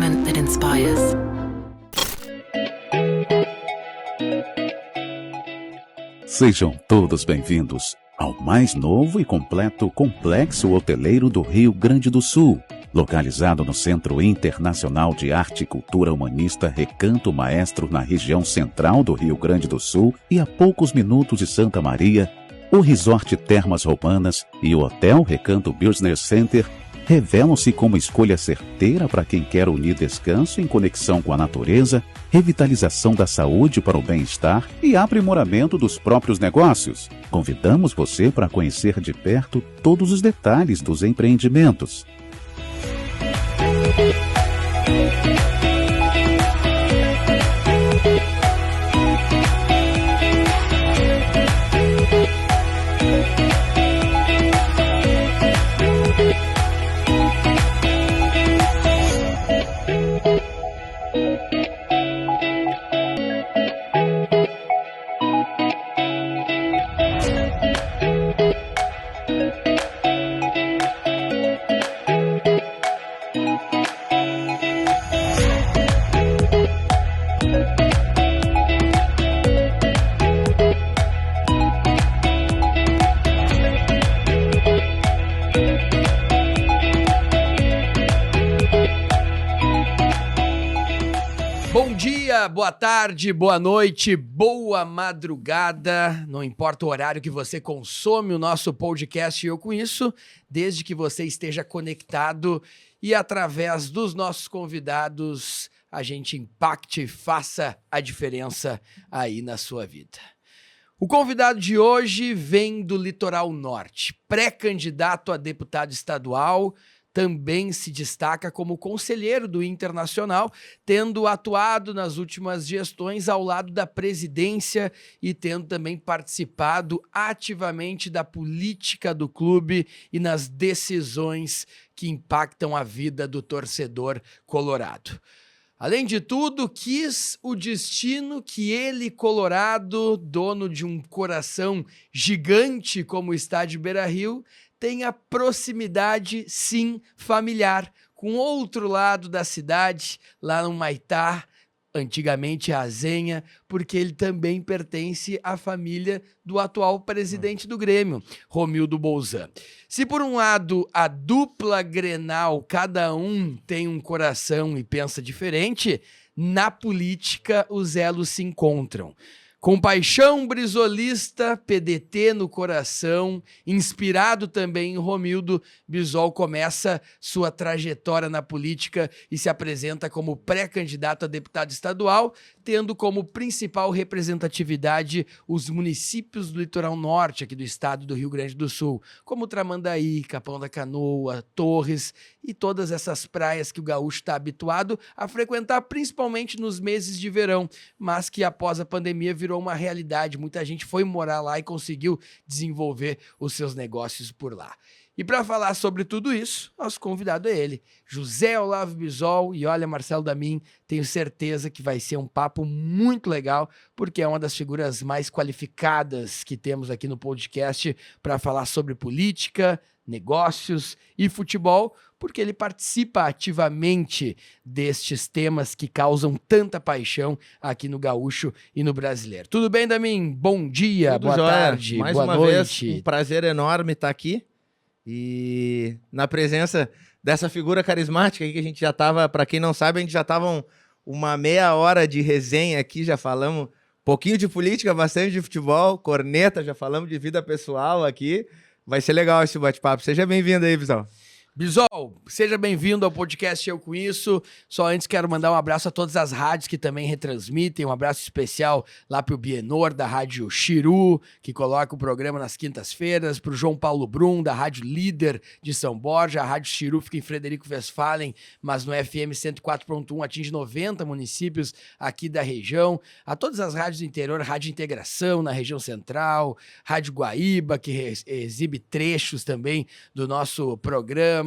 entertainment that inspires. Sejam todos bem-vindos ao mais novo e completo complexo hoteleiro do Rio Grande do Sul, localizado no Centro Internacional de Arte e Cultura Humanista Recanto Maestro, na região central do Rio Grande do Sul e a poucos minutos de Santa Maria. O Resort Termas Romanas e o Hotel Recanto Business Center revelam-se como escolha certeira para quem quer unir descanso em conexão com a natureza, revitalização da saúde para o bem-estar e aprimoramento dos próprios negócios. Convidamos você para conhecer de perto todos os detalhes dos empreendimentos. Boa tarde, boa noite, boa madrugada, não importa o horário que você consome o nosso podcast Eu Com Isso, desde que você esteja conectado e através dos nossos convidados a gente impacte e faça a diferença aí na sua vida. O convidado de hoje vem do Litoral Norte, pré-candidato a deputado estadual, também se destaca como conselheiro do Internacional, tendo atuado nas últimas gestões ao lado da presidência e tendo também participado ativamente da política do clube e nas decisões que impactam a vida do torcedor colorado. Além de tudo, quis o destino que ele, colorado, dono de um coração gigante como o estádio Beira-Rio, tenha proximidade, sim, familiar, com outro lado da cidade, lá no Maitá, antigamente Azenha, porque ele também pertence à família do atual presidente do Grêmio, Romildo Bolzan. Se por um lado a dupla Grenal, cada um tem um coração e pensa diferente, na política os elos se encontram. Com paixão brisolista, PDT no coração, inspirado também em Romildo, Bisol começa sua trajetória na política e se apresenta como pré-candidato a deputado estadual, tendo como principal representatividade os municípios do litoral norte aqui do estado do Rio Grande do Sul, como Tramandaí, Capão da Canoa, Torres e todas essas praias que o gaúcho está habituado a frequentar, principalmente nos meses de verão, mas que após a pandemia virou uma realidade. Muita gente foi morar lá e conseguiu desenvolver os seus negócios por lá. E para falar sobre tudo isso, nosso convidado é ele, José Olavo Bisol. E olha, Marcelo Damin, tenho certeza que vai ser um papo muito legal, porque é uma das figuras mais qualificadas que temos aqui no podcast para falar sobre política, negócios e futebol, porque ele participa ativamente destes temas que causam tanta paixão aqui no gaúcho e no brasileiro. Tudo bem, Damin? Bom dia, tudo boa jóia. tarde, mais boa uma noite. vez, um prazer enorme estar aqui e na presença dessa figura carismática aí que a gente já estava, para quem não sabe, a gente já estava uma meia hora de resenha aqui, já falamos um pouquinho de política, bastante de futebol, corneta, já falamos de vida pessoal aqui. Vai ser legal esse bate-papo. Seja bem-vindo aí, Bisol. Bisol, seja bem-vindo ao podcast Eu Com Isso. Só antes quero mandar um abraço a todas as rádios que também retransmitem, um abraço especial lá para o Bienor, da Rádio Chiru, que coloca o programa nas quintas-feiras, para o João Paulo Brum, da Rádio Líder de São Borja. A Rádio Chiru fica em Frederico Westphalen, mas no FM 104.1 atinge 90 municípios aqui da região. A todas as rádios do interior, Rádio Integração na região central, Rádio Guaíba, que exibe trechos também do nosso programa,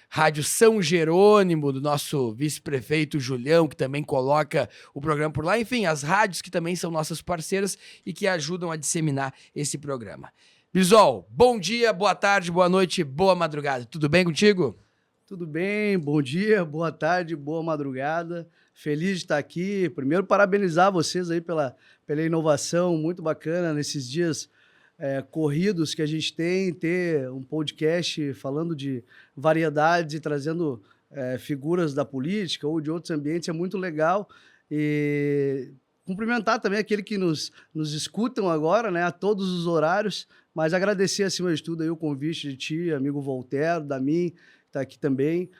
Rádio São Jerônimo, do nosso vice-prefeito Julião, que também coloca o programa por lá. Enfim, as rádios que também são nossas parceiras e que ajudam a disseminar esse programa. Bisol, bom dia, boa tarde, boa noite, boa madrugada. Tudo bem contigo? Tudo bem? Bom dia, boa tarde, boa madrugada. Feliz de estar aqui. Primeiro, parabenizar vocês aí pela inovação, muito bacana nesses dias corridos que a gente tem, ter um podcast falando de variedades e trazendo figuras da política ou de outros ambientes é muito legal. E cumprimentar também aquele que nos escutam agora, né, a todos os horários, mas agradecer acima de tudo aí o convite de ti, amigo Voltaire, da mim, está aqui também,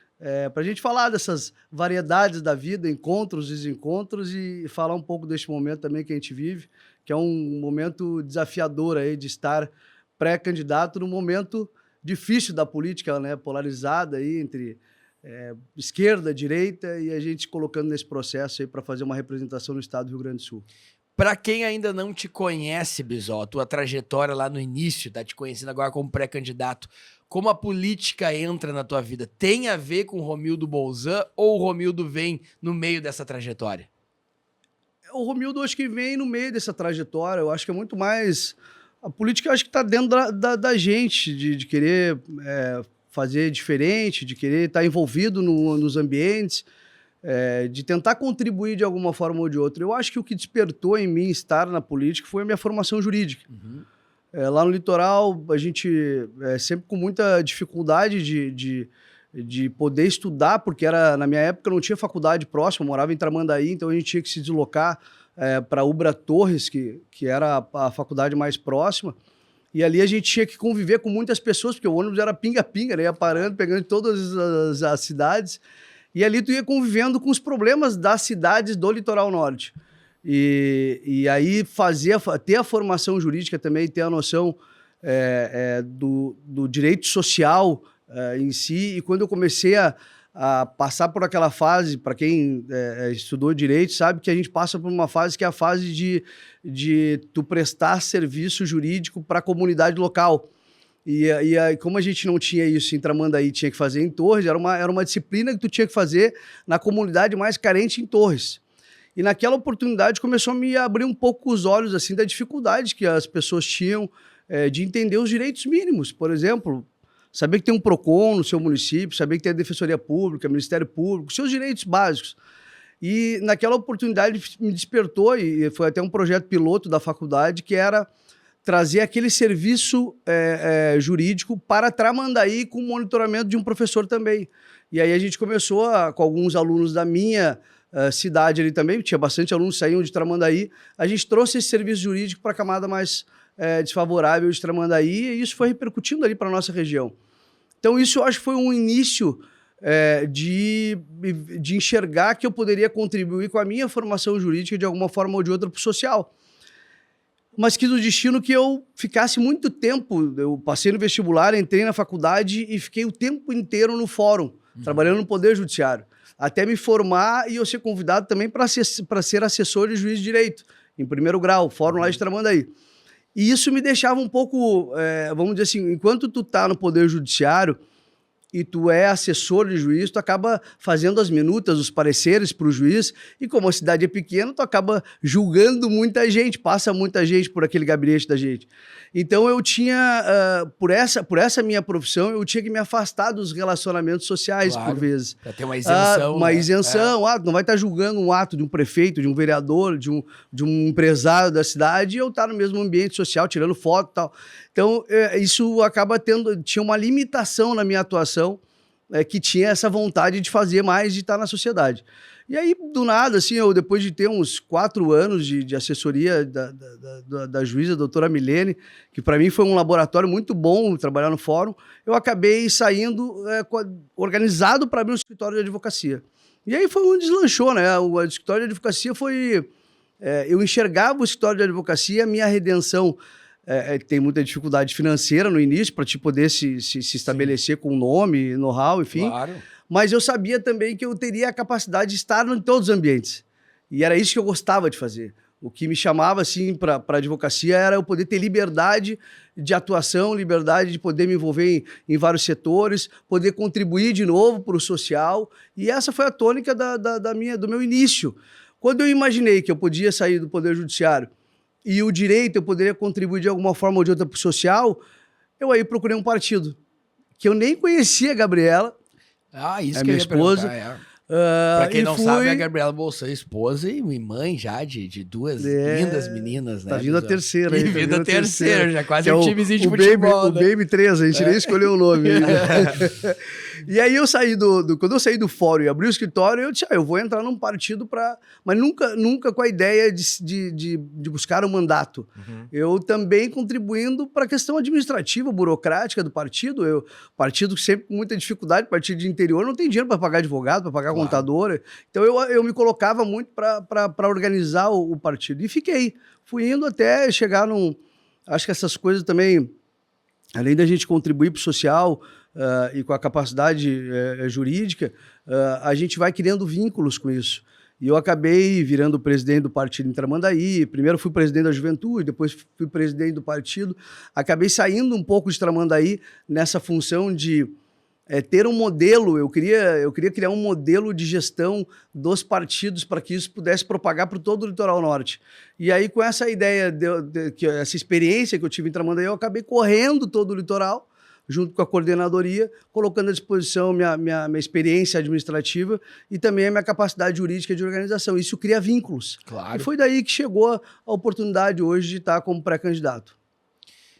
para a gente falar dessas variedades da vida, encontros, desencontros e falar um pouco deste momento também que a gente vive, que é um momento desafiador aí de estar pré-candidato num momento difícil da política, né, polarizada aí entre esquerda, direita, e a gente colocando nesse processo aí para fazer uma representação no estado do Rio Grande do Sul. Para quem ainda não te conhece, Bisol, a tua trajetória lá no início, tá te conhecendo agora como pré-candidato, como a política entra na tua vida? Tem a ver com o Romildo Bolzan ou o Romildo vem no meio dessa trajetória? O Romildo acho que vem no meio dessa trajetória, eu acho que é muito mais... A política eu acho que está dentro da gente, de querer fazer diferente, de querer estar envolvido nos ambientes, de tentar contribuir de alguma forma ou de outra. Eu acho que o que despertou em mim estar na política foi a minha formação jurídica. Uhum. Lá no litoral, a gente sempre com muita dificuldade de poder estudar, porque na minha época não tinha faculdade próxima, eu morava em Tramandaí, então a gente tinha que se deslocar para Ubra Torres, que era a faculdade mais próxima, e ali a gente tinha que conviver com muitas pessoas, porque o ônibus era pinga-pinga, né? Ia parando, pegando todas as cidades, e ali tu ia convivendo com os problemas das cidades do litoral norte. E aí ter a formação jurídica também, ter a noção do direito social em si, e quando eu comecei a passar por aquela fase, para quem estudou direito, sabe que a gente passa por uma fase que é a fase de tu prestar serviço jurídico para a comunidade local. E como a gente não tinha isso em Tramandaí, tinha que fazer em Torres, era uma disciplina que tu tinha que fazer na comunidade mais carente em Torres. E naquela oportunidade começou a me abrir um pouco os olhos assim, da dificuldade que as pessoas tinham de entender os direitos mínimos. Por exemplo, saber que tem um PROCON no seu município, saber que tem a Defensoria Pública, Ministério Público, seus direitos básicos. E naquela oportunidade me despertou, e foi até um projeto piloto da faculdade, que era trazer aquele serviço jurídico para Tramandaí com monitoramento de um professor também. E aí a gente começou com alguns alunos da minha cidade ali também, tinha bastante alunos que saíam de Tramandaí, a gente trouxe esse serviço jurídico para a camada mais desfavorável de Tramandaí, e isso foi repercutindo ali para a nossa região. Então isso eu acho que foi um início de enxergar que eu poderia contribuir com a minha formação jurídica de alguma forma ou de outra para o social. Mas quis o destino que eu ficasse muito tempo, eu passei no vestibular, entrei na faculdade e fiquei o tempo inteiro no fórum, trabalhando no Poder Judiciário, até me formar e eu ser convidado também para ser assessor de juiz de direito, em primeiro grau, fórum lá de Tramandaí. E isso me deixava um pouco, vamos dizer assim, enquanto tu tá no Poder Judiciário e tu é assessor de juiz, tu acaba fazendo as minutas, os pareceres para o juiz, e como a cidade é pequena, tu acaba julgando muita gente, passa muita gente por aquele gabinete da gente. Então eu tinha, por essa minha profissão, eu tinha que me afastar dos relacionamentos sociais, claro, por vezes. Para ter uma isenção. Uma isenção, não vai estar julgando um ato de um prefeito, de um vereador, de um empresário da cidade, e eu estar no mesmo ambiente social, tirando foto e tal. Então, isso acaba tinha uma limitação na minha atuação, que tinha essa vontade de fazer mais, de estar na sociedade. E aí, do nada, assim, depois de ter uns 4 anos de assessoria da juíza, a doutora Milene, que para mim foi um laboratório muito bom trabalhar no fórum, eu acabei saindo organizado para abrir um escritório de advocacia. E aí foi onde deslanchou, né? O escritório de advocacia foi... eu enxergava o escritório de advocacia, a minha redenção... tem muita dificuldade financeira no início para te poder se estabelecer com nome, know-how, enfim. Claro. Mas eu sabia também que eu teria a capacidade de estar em todos os ambientes. E era isso que eu gostava de fazer. O que me chamava assim, para a advocacia era eu poder ter liberdade de atuação, liberdade de poder me envolver em vários setores, poder contribuir de novo para o social. E essa foi a tônica do meu início. Quando eu imaginei que eu podia sair do Poder Judiciário e o direito eu poderia contribuir de alguma forma ou de outra para o social, eu aí procurei um partido, que eu nem conhecia a Gabriela, Isso É que eu minha ia esposa. perguntar, Pra quem E não sabe, a Gabriela Bolsã é esposa e mãe já de duas lindas meninas, né? Tá vindo a terceira aí. E vindo a terceira, já quase que é um timezinho de futebol, Baby, né? o Baby 3, a gente nem escolheu o nome ainda. E aí eu saí quando eu saí do fórum e abri o escritório, eu disse, eu vou entrar num partido mas nunca com a ideia de buscar um mandato. Eu também contribuindo para a questão administrativa, burocrática do partido. Partido sempre com muita dificuldade, partido de interior, não tem dinheiro para pagar advogado, para pagar contador. Então eu me colocava muito para organizar o partido. E fui indo até chegar num... Acho que essas coisas também, além da gente contribuir para o social e com a capacidade jurídica, a gente vai criando vínculos com isso. E eu acabei virando presidente do partido em Tramandaí. Primeiro fui presidente da juventude, depois fui presidente do partido. Acabei saindo um pouco de Tramandaí nessa função de ter um modelo. Eu queria criar um modelo de gestão dos partidos para que isso pudesse propagar para todo o litoral norte. E aí, com essa ideia, essa experiência que eu tive em Tramandaí, eu acabei correndo todo o litoral, junto com a coordenadoria, colocando à disposição minha experiência administrativa e também a minha capacidade jurídica de organização. Isso cria vínculos. Claro. E foi daí que chegou a oportunidade hoje de estar como pré-candidato.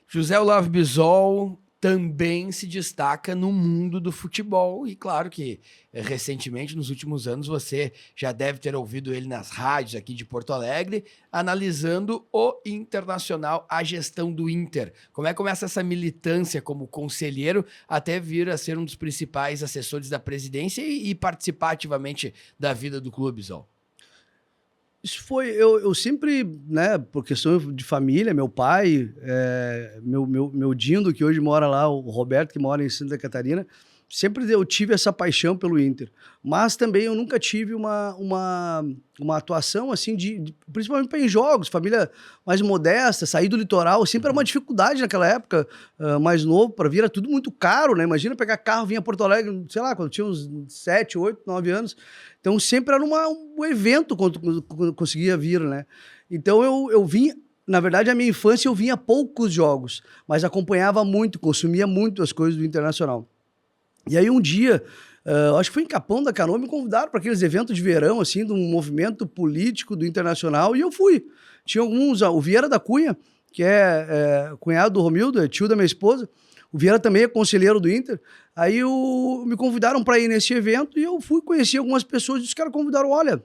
José Olavo Bisol também se destaca no mundo do futebol e claro que recentemente, nos últimos anos, você já deve ter ouvido ele nas rádios aqui de Porto Alegre, analisando o Internacional, a gestão do Inter. Como é que começa essa militância como conselheiro até vir a ser um dos principais assessores da presidência e participar ativamente da vida do clube, Bisol? Isso foi, eu sempre, né, por questão de família, meu pai, meu Dindo, que hoje mora lá, o Roberto, que mora em Santa Catarina, sempre eu tive essa paixão pelo Inter. Mas também eu nunca tive uma atuação assim, principalmente em jogos, família mais modesta, sair do litoral, sempre era uma dificuldade naquela época, mais novo, para vir, era tudo muito caro, né? Imagina pegar carro, vir a Porto Alegre, sei lá, quando tinha uns 7, 8, 9 anos. Então sempre era um evento quando conseguia vir, né? Então eu vim, na verdade, a minha infância eu vinha a poucos jogos, mas acompanhava muito, consumia muito as coisas do Internacional. E aí um dia, acho que foi em Capão da Canoa, me convidaram para aqueles eventos de verão, assim, de um movimento político do Internacional, e eu fui. Tinha alguns, o Vieira da Cunha, que é cunhado do Romildo, é tio da minha esposa, o Vieira também é conselheiro do Inter, aí me convidaram para ir nesse evento, e eu fui conhecer algumas pessoas, e os caras convidaram, olha,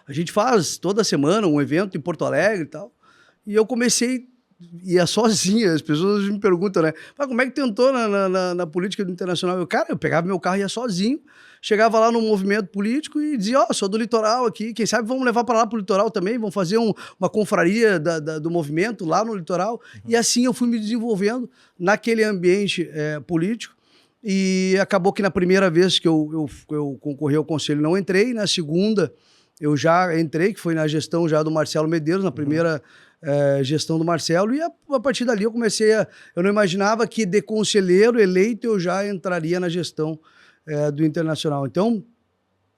a gente faz toda semana um evento em Porto Alegre e tal, e eu comecei... ia sozinha, as pessoas me perguntam, né? Como é que tentou na política do Internacional? Eu pegava meu carro e ia sozinho, chegava lá num movimento político e dizia, sou do litoral aqui, quem sabe vamos levar para lá pro litoral também, vamos fazer uma confraria do movimento lá no litoral. E assim eu fui me desenvolvendo naquele ambiente político. E acabou que na primeira vez que eu concorri ao conselho não entrei, na segunda eu já entrei, que foi na gestão já do Marcelo Medeiros, na primeira gestão do Marcelo, e a partir dali eu comecei eu não imaginava que de conselheiro eleito eu já entraria na gestão do Internacional. Então,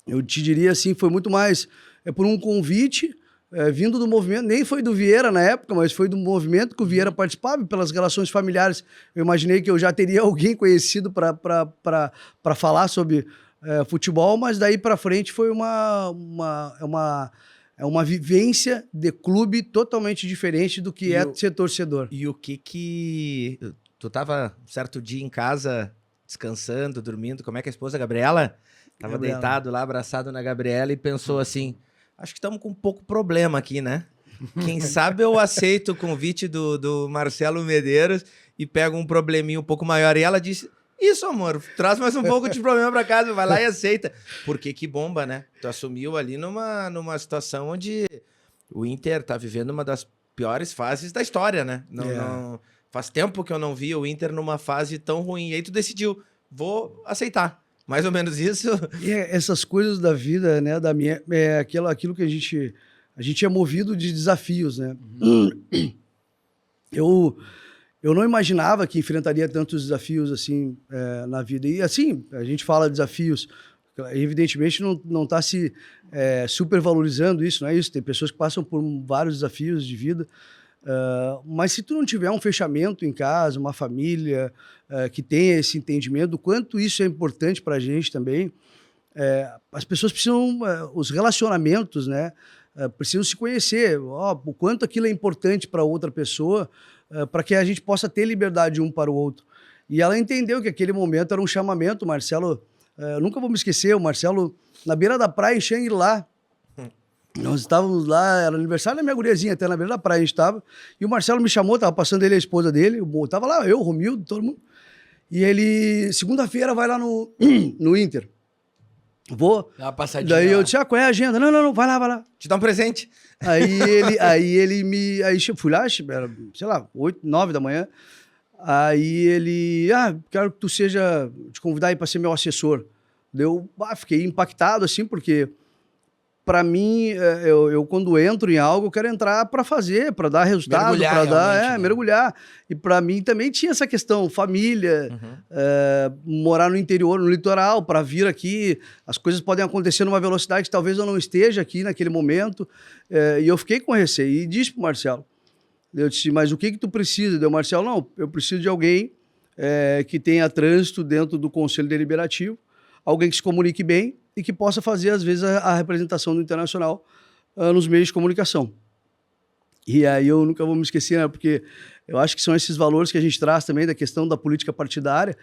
eu te diria assim, foi muito mais por um convite vindo do movimento, nem foi do Vieira na época, mas foi do movimento que o Vieira participava, pelas relações familiares. Eu imaginei que eu já teria alguém conhecido para falar sobre futebol, mas daí para frente foi uma vivência de clube totalmente diferente do que ser torcedor. E o que... Tu tava certo dia em casa, descansando, dormindo, como é que a esposa, Gabriela? Tava deitado lá, abraçado na Gabriela e pensou assim, acho que estamos com um pouco problema aqui, né? Quem sabe eu aceito o convite do Marcelo Medeiros e pego um probleminha um pouco maior. E ela disse... Isso, amor, traz mais um pouco de problema pra casa, vai lá e aceita. Porque que bomba, né? Tu assumiu ali numa situação onde o Inter tá vivendo uma das piores fases da história, né? Não, faz tempo que eu não vi o Inter numa fase tão ruim. E aí tu decidiu, vou aceitar. Mais ou menos isso. E essas coisas da vida, né? Aquilo que a gente é movido de desafios, né? Eu não imaginava que enfrentaria tantos desafios assim na vida. E assim, a gente fala de desafios, evidentemente não está se supervalorizando isso, não é isso? Tem pessoas que passam por vários desafios de vida, Mas se tu não tiver um fechamento em casa, uma família que tenha esse entendimento do quanto isso é importante para a gente também, as pessoas precisam, os relacionamentos, né, precisam se conhecer, o quanto aquilo é importante para outra pessoa, para que a gente possa ter liberdade um para o outro. E ela entendeu que aquele momento era um chamamento. O Marcelo, nunca vou me esquecer, o Marcelo, na beira da praia, em Xangri-Lá, nós estávamos lá, era aniversário da minha guriazinha, até na beira da praia a gente estava, e o Marcelo me chamou, estava passando ele e a esposa dele, estava lá, eu, o Romildo, todo mundo, e ele, segunda-feira, vai lá no Inter. Vou. Dá uma passadinha. Daí eu disse, qual é a agenda? Não, vai lá. Te dá um presente. Aí eu fui lá, era, sei lá, 8, 9 da manhã, aí ele, quero que tu te convidar aí para ser meu assessor. Eu fiquei impactado, assim, porque para mim, eu quando entro em algo, eu quero entrar para fazer, para dar resultado, para dar, mergulhar. E para mim também tinha essa questão, família, morar no interior, no litoral, para vir aqui, as coisas podem acontecer numa velocidade que talvez eu não esteja aqui naquele momento. E eu fiquei com receio e disse pro Marcelo, eu disse, mas o que tu precisa? Deu Marcelo, não, eu preciso de alguém que tenha trânsito dentro do Conselho Deliberativo, alguém que se comunique bem e que possa fazer, às vezes, a representação do Internacional nos meios de comunicação. E aí eu nunca vou me esquecer, né, porque eu acho que são esses valores que a gente traz também da questão da política partidária.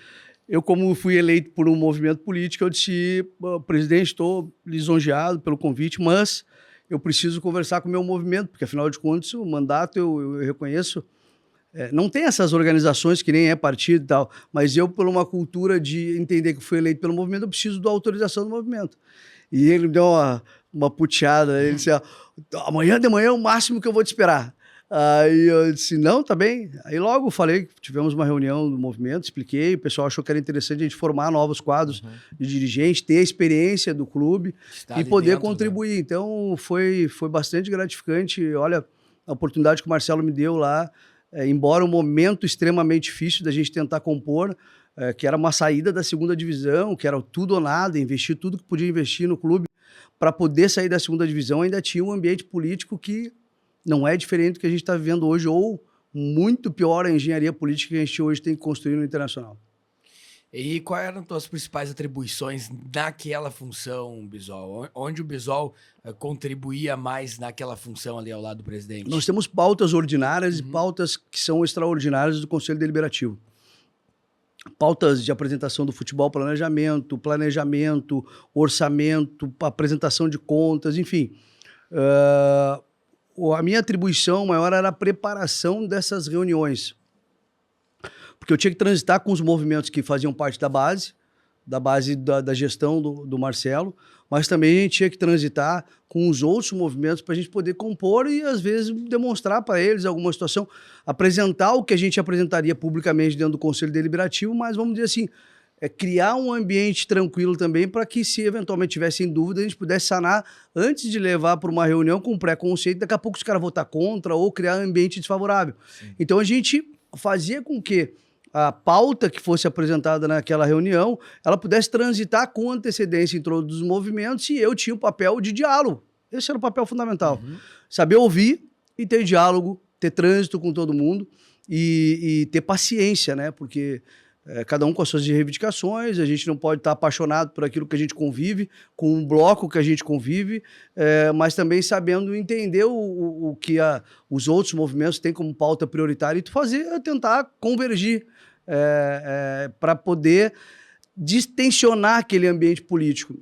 Eu, como fui eleito por um movimento político, eu disse, presidente, estou lisonjeado pelo convite, mas eu preciso conversar com o meu movimento, porque, afinal de contas, o mandato eu reconheço. Não tem essas organizações que nem é partido e tal, mas eu, por uma cultura de entender que fui eleito pelo movimento, eu preciso da autorização do movimento. E ele me deu uma puteada, ele disse, amanhã de manhã é o máximo que eu vou te esperar. Aí eu disse, não, tá bem. Aí logo falei, tivemos uma reunião do movimento, expliquei, o pessoal achou que era interessante a gente formar novos quadros de dirigente, ter a experiência do clube e poder contribuir. Né? Então foi bastante gratificante. Olha, a oportunidade que o Marcelo me deu lá, embora um momento extremamente difícil da gente tentar compor, que era uma saída da segunda divisão, que era tudo ou nada, investir tudo que podia investir no clube para poder sair da segunda divisão, ainda tinha um ambiente político que não é diferente do que a gente está vivendo hoje, ou muito pior a engenharia política que a gente hoje tem que construir no Internacional. E quais eram as tuas principais atribuições naquela função, Bisol? Onde o Bisol contribuía mais naquela função ali ao lado do presidente? Nós temos pautas ordinárias e pautas que são extraordinárias do Conselho Deliberativo. Pautas de apresentação do futebol, planejamento, orçamento, apresentação de contas, enfim. A minha atribuição maior era a preparação dessas reuniões. Porque eu tinha que transitar com os movimentos que faziam parte da base da gestão do Marcelo, mas também a gente tinha que transitar com os outros movimentos para a gente poder compor e, às vezes, demonstrar para eles alguma situação, apresentar o que a gente apresentaria publicamente dentro do Conselho Deliberativo, mas, vamos dizer assim, criar um ambiente tranquilo também para que, se eventualmente tivessem dúvida, a gente pudesse sanar antes de levar para uma reunião com preconceito, daqui a pouco os caras votar contra ou criar um ambiente desfavorável. Sim. Então, a gente fazia com que a pauta que fosse apresentada naquela reunião, ela pudesse transitar com antecedência em todos os movimentos, e eu tinha o papel de diálogo. Esse era o papel fundamental. Saber ouvir e ter diálogo, ter trânsito com todo mundo e ter paciência, né? Porque cada um com as suas reivindicações, a gente não pode estar apaixonado por aquilo que a gente convive, com um bloco que a gente convive, mas também sabendo entender o que os outros movimentos têm como pauta prioritária e tentar convergir para poder distensionar aquele ambiente político.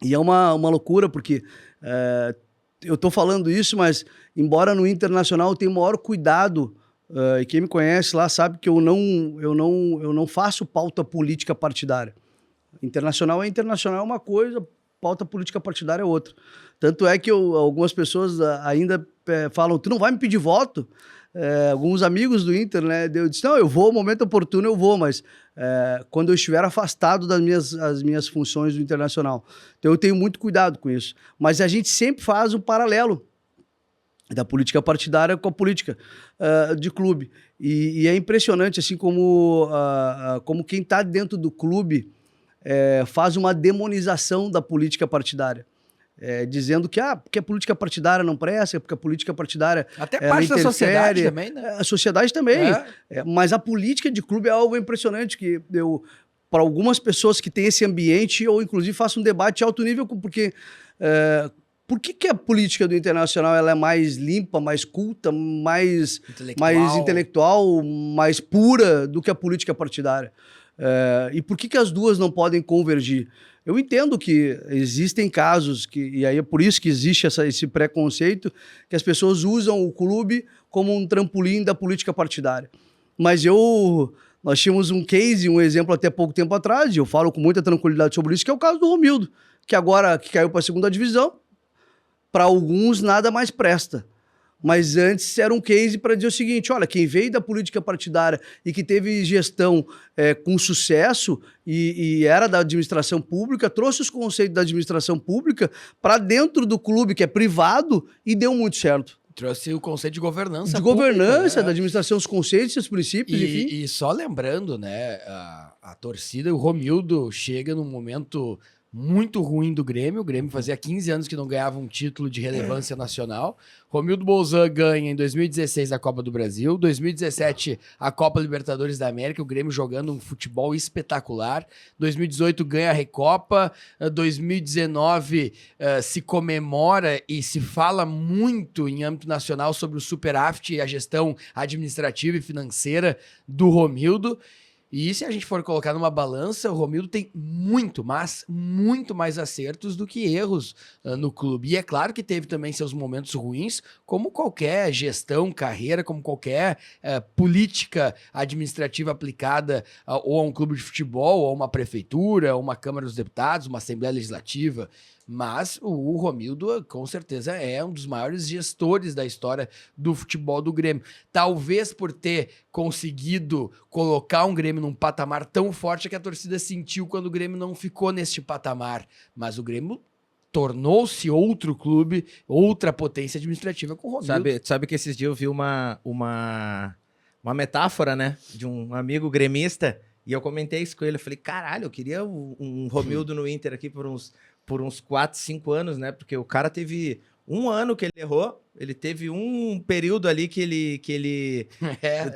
E é uma loucura, porque eu estou falando isso, mas embora no Internacional eu tenha o maior cuidado, e quem me conhece lá sabe que eu não faço pauta política partidária. Internacional é uma coisa, pauta política partidária é outra. Tanto é que algumas pessoas ainda falam, tu não vai me pedir voto? Alguns amigos do Inter, né? Eu disse, não, eu vou, no momento oportuno eu vou, mas quando eu estiver afastado das minhas funções do Internacional. Então eu tenho muito cuidado com isso. Mas a gente sempre faz um paralelo da política partidária com a política de clube. E é impressionante, assim, como quem está dentro do clube faz uma demonização da política partidária. dizendo que porque a política partidária não presta, porque a política partidária Até parte da sociedade também, né? A sociedade também. Mas a política de clube é algo impressionante, que para algumas pessoas que têm esse ambiente, eu inclusive faço um debate de alto nível, porque por que a política do Internacional ela é mais limpa, mais culta, mais intelectual, mais pura do que a política partidária? E por que as duas não podem convergir? Eu entendo que existem casos, e aí é por isso que existe esse preconceito, que as pessoas usam o clube como um trampolim da política partidária. Mas nós tínhamos um case, um exemplo até pouco tempo atrás, e eu falo com muita tranquilidade sobre isso, que é o caso do Romildo, que agora que caiu para a segunda divisão, para alguns nada mais presta. Mas antes era um case para dizer o seguinte, olha, quem veio da política partidária e que teve gestão com sucesso e era da administração pública, trouxe os conceitos da administração pública para dentro do clube, que é privado, e deu muito certo. Trouxe o conceito de governança. De governança, né? Da administração, os conceitos, os princípios, enfim. E só lembrando, né, a torcida, o Romildo chega num momento muito ruim do Grêmio. O Grêmio fazia 15 anos que não ganhava um título de relevância nacional. Romildo Bolzan ganha em 2016 a Copa do Brasil, 2017 a Copa Libertadores da América, o Grêmio jogando um futebol espetacular, 2018 ganha a Recopa, 2019 se comemora e se fala muito em âmbito nacional sobre o superávit e a gestão administrativa e financeira do Romildo. E se a gente for colocar numa balança, o Romildo tem muito mais acertos do que erros no clube. E é claro que teve também seus momentos ruins, como qualquer gestão, carreira, como qualquer política administrativa aplicada ou a um clube de futebol, ou a uma prefeitura, ou uma Câmara dos Deputados, uma Assembleia Legislativa. Mas o Romildo, com certeza, é um dos maiores gestores da história do futebol do Grêmio. Talvez por ter conseguido colocar um Grêmio num patamar tão forte que a torcida sentiu quando o Grêmio não ficou neste patamar. Mas o Grêmio tornou-se outro clube, outra potência administrativa com o Romildo. Sabe que esses dias eu vi uma metáfora, né, de um amigo gremista, e eu comentei isso com ele. Eu falei, caralho, eu queria um Romildo no Inter aqui por uns 4, 5 anos, né? Porque o cara teve um ano que ele errou, ele teve um período ali que ele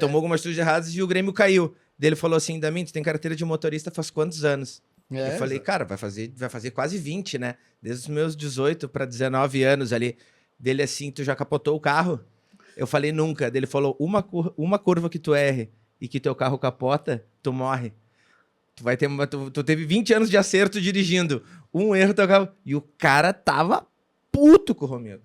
tomou algumas atitudes erradas e o Grêmio caiu. Daí ele falou assim, Damin, tu tem carteira de motorista faz quantos anos? Eu falei, cara, vai fazer quase 20, né? Desde os meus 18 para 19 anos ali. Dele assim, tu já capotou o carro? Eu falei, nunca. Daí ele falou, uma curva que tu erre e que teu carro capota, tu morre. Tu teve 20 anos de acerto dirigindo. Um erro, teu carro... E o cara tava puto com o Romildo.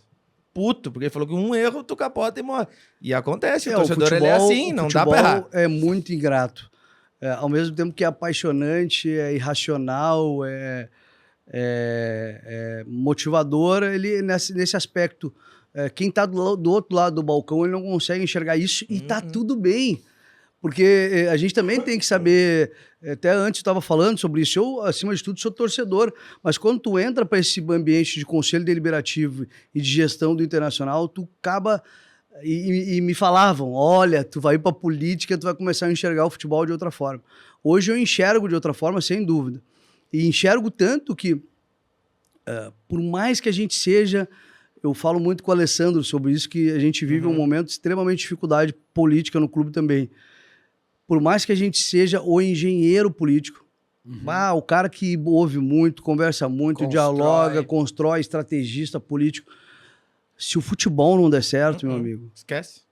Puto, porque ele falou que um erro, tu capota e morre. E acontece, o torcedor futebol, ele é assim, não dá pra errar. É muito ingrato. Ao mesmo tempo que é apaixonante, é irracional, é motivador, ele nesse aspecto. Quem tá do outro lado do balcão, ele não consegue enxergar isso e tá tudo bem. Porque a gente também tem que saber, até antes eu estava falando sobre isso, eu, acima de tudo, sou torcedor, mas quando tu entra para esse ambiente de conselho deliberativo e de gestão do Internacional, tu acaba, e me falavam, olha, tu vai ir para política, tu vai começar a enxergar o futebol de outra forma. Hoje eu enxergo de outra forma, sem dúvida. E enxergo tanto que, por mais que a gente seja... Eu falo muito com o Alessandro sobre isso, que a gente vive um momento de extremamente dificuldade política no clube também. Por mais que a gente seja o engenheiro político, o cara que ouve muito, conversa muito, dialoga, constrói, estrategista político. Se o futebol não der certo, meu amigo, esquece.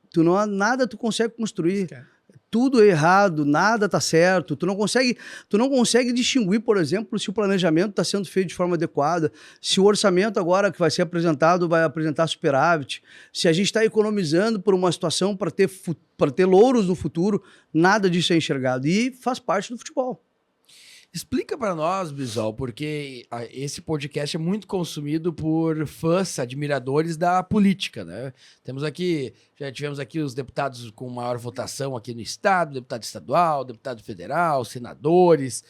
Nada tu consegue construir. Esquece. Tudo é errado, nada tá certo. Tu não consegue distinguir, por exemplo, se o planejamento está sendo feito de forma adequada, se o orçamento agora que vai ser apresentado vai apresentar superávit, se a gente está economizando por uma situação para ter louros no futuro, nada disso é enxergado. E faz parte do futebol. Explica para nós, Bisol, porque esse podcast é muito consumido por fãs, admiradores da política, né? Já tivemos aqui os deputados com maior votação aqui no estado, deputado estadual, deputado federal, senadores.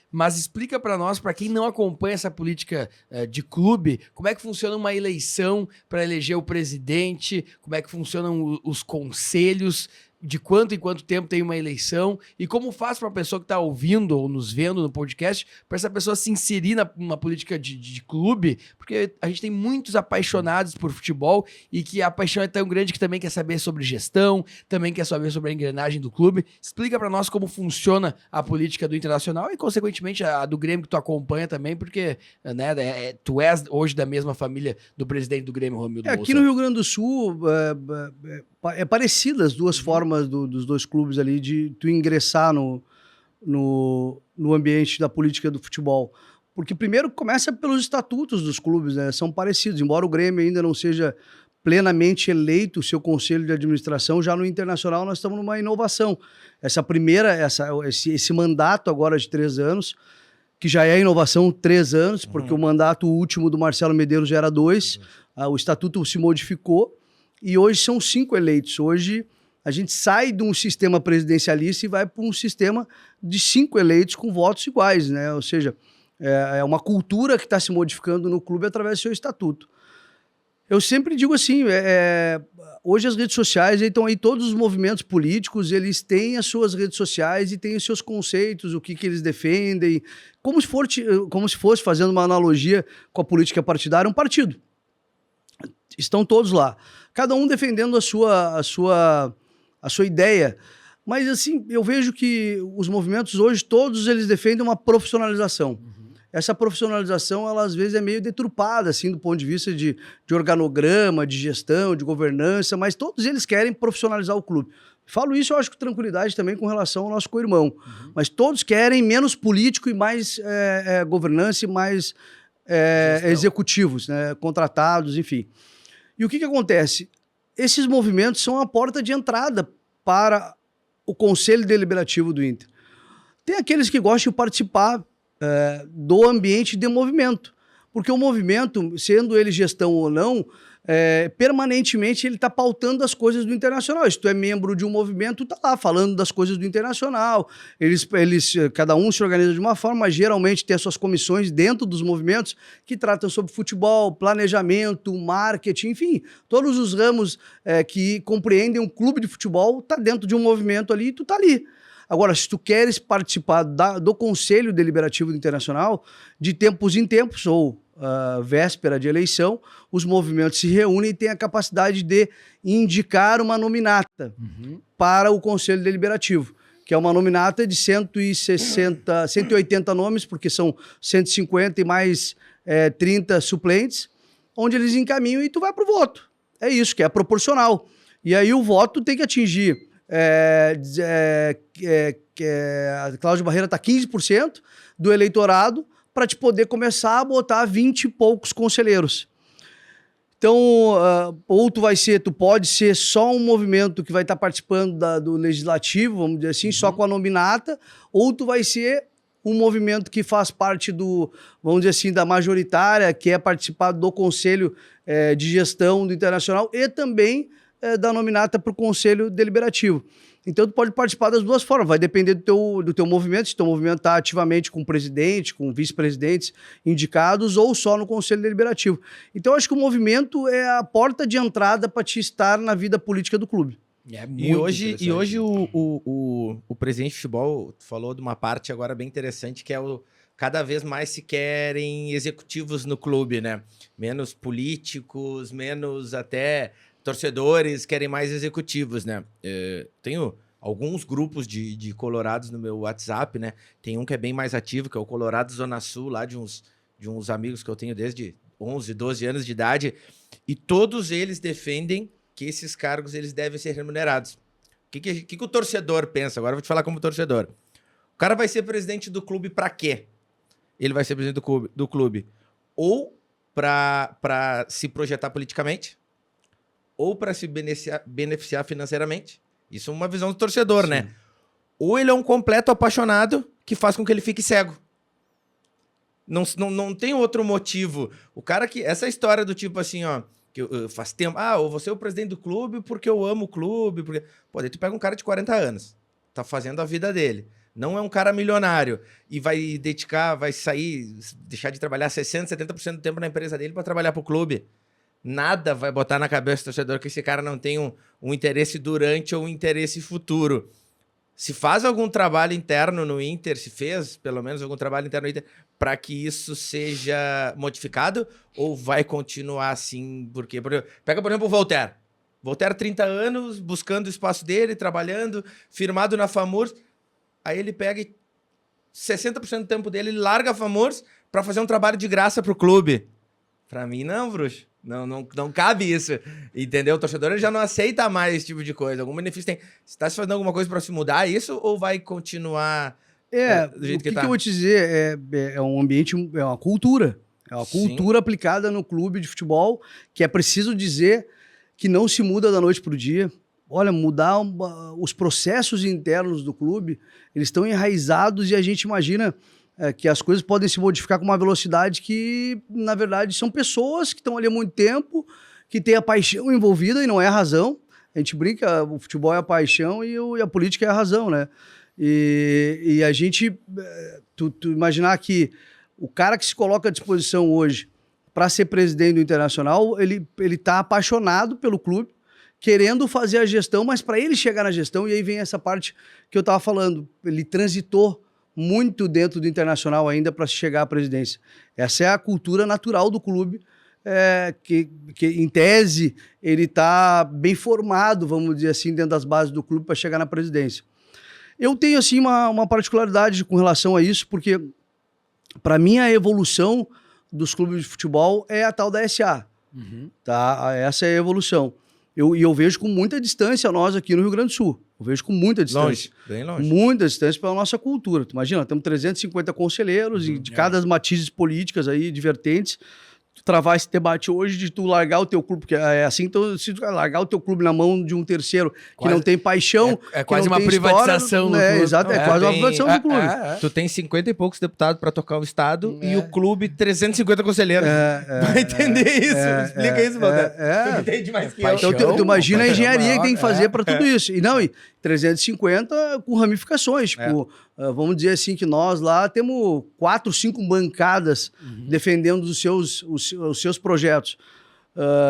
Mas explica para nós, para quem não acompanha essa política de clube, como é que funciona uma eleição para eleger o presidente, como é que funcionam os conselhos. de quanto em quanto tempo tem uma eleição e como faz para a pessoa que está ouvindo ou nos vendo no podcast, para essa pessoa se inserir numa política de clube, porque a gente tem muitos apaixonados por futebol e que a paixão é tão grande que também quer saber sobre gestão, também quer saber sobre a engrenagem do clube. Explica para nós como funciona a política do Internacional e, consequentemente, a do Grêmio que tu acompanha também, porque né, tu és hoje da mesma família do presidente do Grêmio, Romildo Bolzan. Aqui no Rio Grande do Sul, é parecida as duas formas dos dois clubes ali de tu ingressar no ambiente da política do futebol. Porque primeiro começa pelos estatutos dos clubes, né? São parecidos. Embora o Grêmio ainda não seja plenamente eleito o seu conselho de administração, já no Internacional nós estamos numa inovação. Esse mandato agora de 3 anos, que já é inovação 3 anos, porque o mandato último do Marcelo Medeiros já era 2, o estatuto se modificou, e hoje são 5 eleitos. Hoje a gente sai de um sistema presidencialista e vai para um sistema de 5 eleitos com votos iguais, né? Ou seja, é uma cultura que está se modificando no clube através do seu estatuto. Eu sempre digo assim, hoje as redes sociais, então aí todos os movimentos políticos, eles têm as suas redes sociais e têm os seus conceitos, o que eles defendem, como se fosse, fazendo uma analogia com a política partidária, um partido. Estão todos lá, cada um defendendo a sua ideia. Mas assim, eu vejo que os movimentos hoje, todos eles defendem uma profissionalização. Essa profissionalização, ela às vezes é meio deturpada, assim, do ponto de vista de organograma, de gestão, de governança, mas todos eles querem profissionalizar o clube. Falo isso, eu acho, com tranquilidade também com relação ao nosso co-irmão. Mas todos querem menos político e mais governança e mais executivos, né, contratados, enfim. E o que acontece? Esses movimentos são a porta de entrada para o Conselho Deliberativo do Inter. Tem aqueles que gostam de participar do ambiente de movimento, porque o movimento, sendo ele gestão ou não, permanentemente ele está pautando as coisas do Internacional. Se tu é membro de um movimento, tu está lá falando das coisas do Internacional, cada um se organiza de uma forma, mas geralmente tem as suas comissões dentro dos movimentos que tratam sobre futebol, planejamento, marketing, enfim, todos os ramos que compreendem um clube de futebol, tá dentro de um movimento ali e tu tá ali. Agora, se tu queres participar do Conselho Deliberativo do Internacional, de tempos em tempos, ou véspera de eleição, os movimentos se reúnem e têm a capacidade de indicar uma nominata para o Conselho Deliberativo, que é uma nominata de 180 nomes, porque são 150 e mais 30 suplentes, onde eles encaminham e tu vai para o voto. É isso, que é proporcional. E aí o voto tem que atingir... a Cláudia Barreira está 15% do eleitorado para te poder começar a botar 20 e poucos conselheiros. Então, ou tu pode ser só um movimento que vai estar participando do legislativo, vamos dizer assim, só com a nominata, ou tu vai ser um movimento que faz parte vamos dizer assim, da majoritária, que é participar do Conselho de Gestão do Internacional e também da nominata para o Conselho Deliberativo. Então, tu pode participar das duas formas, vai depender do teu movimento, se o teu movimento está ativamente com o presidente, com vice-presidentes indicados, ou só no Conselho Deliberativo. Então, eu acho que o movimento é a porta de entrada para te estar na vida política do clube. E hoje o presidente de futebol falou de uma parte agora bem interessante, que é cada vez mais se querem executivos no clube, né? Menos políticos, menos até... torcedores querem mais executivos, né? Tenho alguns grupos de colorados no meu WhatsApp, né? Tem um que é bem mais ativo, que é o Colorado Zona Sul, lá de uns amigos que eu tenho desde 11, 12 anos de idade, e todos eles defendem que esses cargos eles devem ser remunerados. O que o torcedor pensa? Agora eu vou te falar como torcedor. O cara vai ser presidente do clube para quê? Ele vai ser presidente do clube ou para se projetar politicamente, ou para se beneficiar financeiramente. Isso é uma visão do torcedor, né? Ou ele é um completo apaixonado que faz com que ele fique cego. Não tem outro motivo. O cara que... Essa história do tipo assim, ó, que faz tempo... eu vou ser o presidente do clube porque eu amo o clube. Porque... Pô, daí tu pega um cara de 40 anos, tá fazendo a vida dele. Não é um cara milionário e vai deixar de trabalhar 60%, 70% do tempo na empresa dele para trabalhar pro clube. nada vai botar na cabeça do torcedor que esse cara não tem um interesse durante ou um interesse futuro. Se faz algum trabalho interno no Inter, se fez pelo menos algum trabalho interno no Inter, para que isso seja modificado, ou vai continuar assim? Porque, pega, por exemplo, o Voltaire. Voltaire, 30 anos, buscando o espaço dele, trabalhando, firmado na FAMURS. Aí ele pega e 60% do tempo dele, ele larga a FAMURS para fazer um trabalho de graça pro clube. Para mim, não, bruxo. Não cabe isso, entendeu? O torcedor ele já não aceita mais esse tipo de coisa. Algum benefício tem. Você está se fazendo alguma coisa para se mudar isso ou vai continuar do jeito o que tá? que eu vou te dizer? É um ambiente, é uma cultura. É uma cultura aplicada no clube de futebol que é preciso dizer que não se muda da noite para o dia. Olha, mudar os processos internos do clube, eles estão enraizados e a gente imagina que as coisas podem se modificar com uma velocidade que, na verdade, são pessoas que estão ali há muito tempo, que têm a paixão envolvida e não é a razão. A gente brinca, o futebol é a paixão e a política é a razão, né? E a gente, tu imaginar que o cara que se coloca à disposição hoje para ser presidente do Internacional, ele tá apaixonado pelo clube, querendo fazer a gestão, mas para ele chegar na gestão, e aí vem essa parte que eu estava falando, ele transitou muito dentro do Internacional ainda para chegar à presidência. Essa é a cultura natural do clube, que em tese ele está bem formado, vamos dizer assim, dentro das bases do clube para chegar na presidência. Eu tenho assim uma particularidade com relação a isso, porque para mim a evolução dos clubes de futebol é a tal da SA. Tá? Essa é a evolução. Eu vejo com muita distância nós aqui no Rio Grande do Sul. Eu vejo com muita distância. Longe, bem longe. Muita distância pela nossa cultura. Tu imagina, temos 350 conselheiros e de cada matizes políticas aí, divertentes. Tu travar esse debate hoje de tu largar o teu clube, porque é assim, então, se tu largar o teu clube na mão de um terceiro que não tem paixão, é quase uma privatização do clube. Exato, quase uma privatização do clube. Tu tem 50 e poucos deputados para tocar o estado e o clube 350 conselheiros. Vai entender isso? Explica isso, Valdir. Tu entende mais que eu. Então, tu imagina a engenharia que tem que fazer para tudo isso. E não, e 350 com ramificações. Tipo, vamos dizer assim que nós lá temos 4, 5 bancadas defendendo os seus projetos.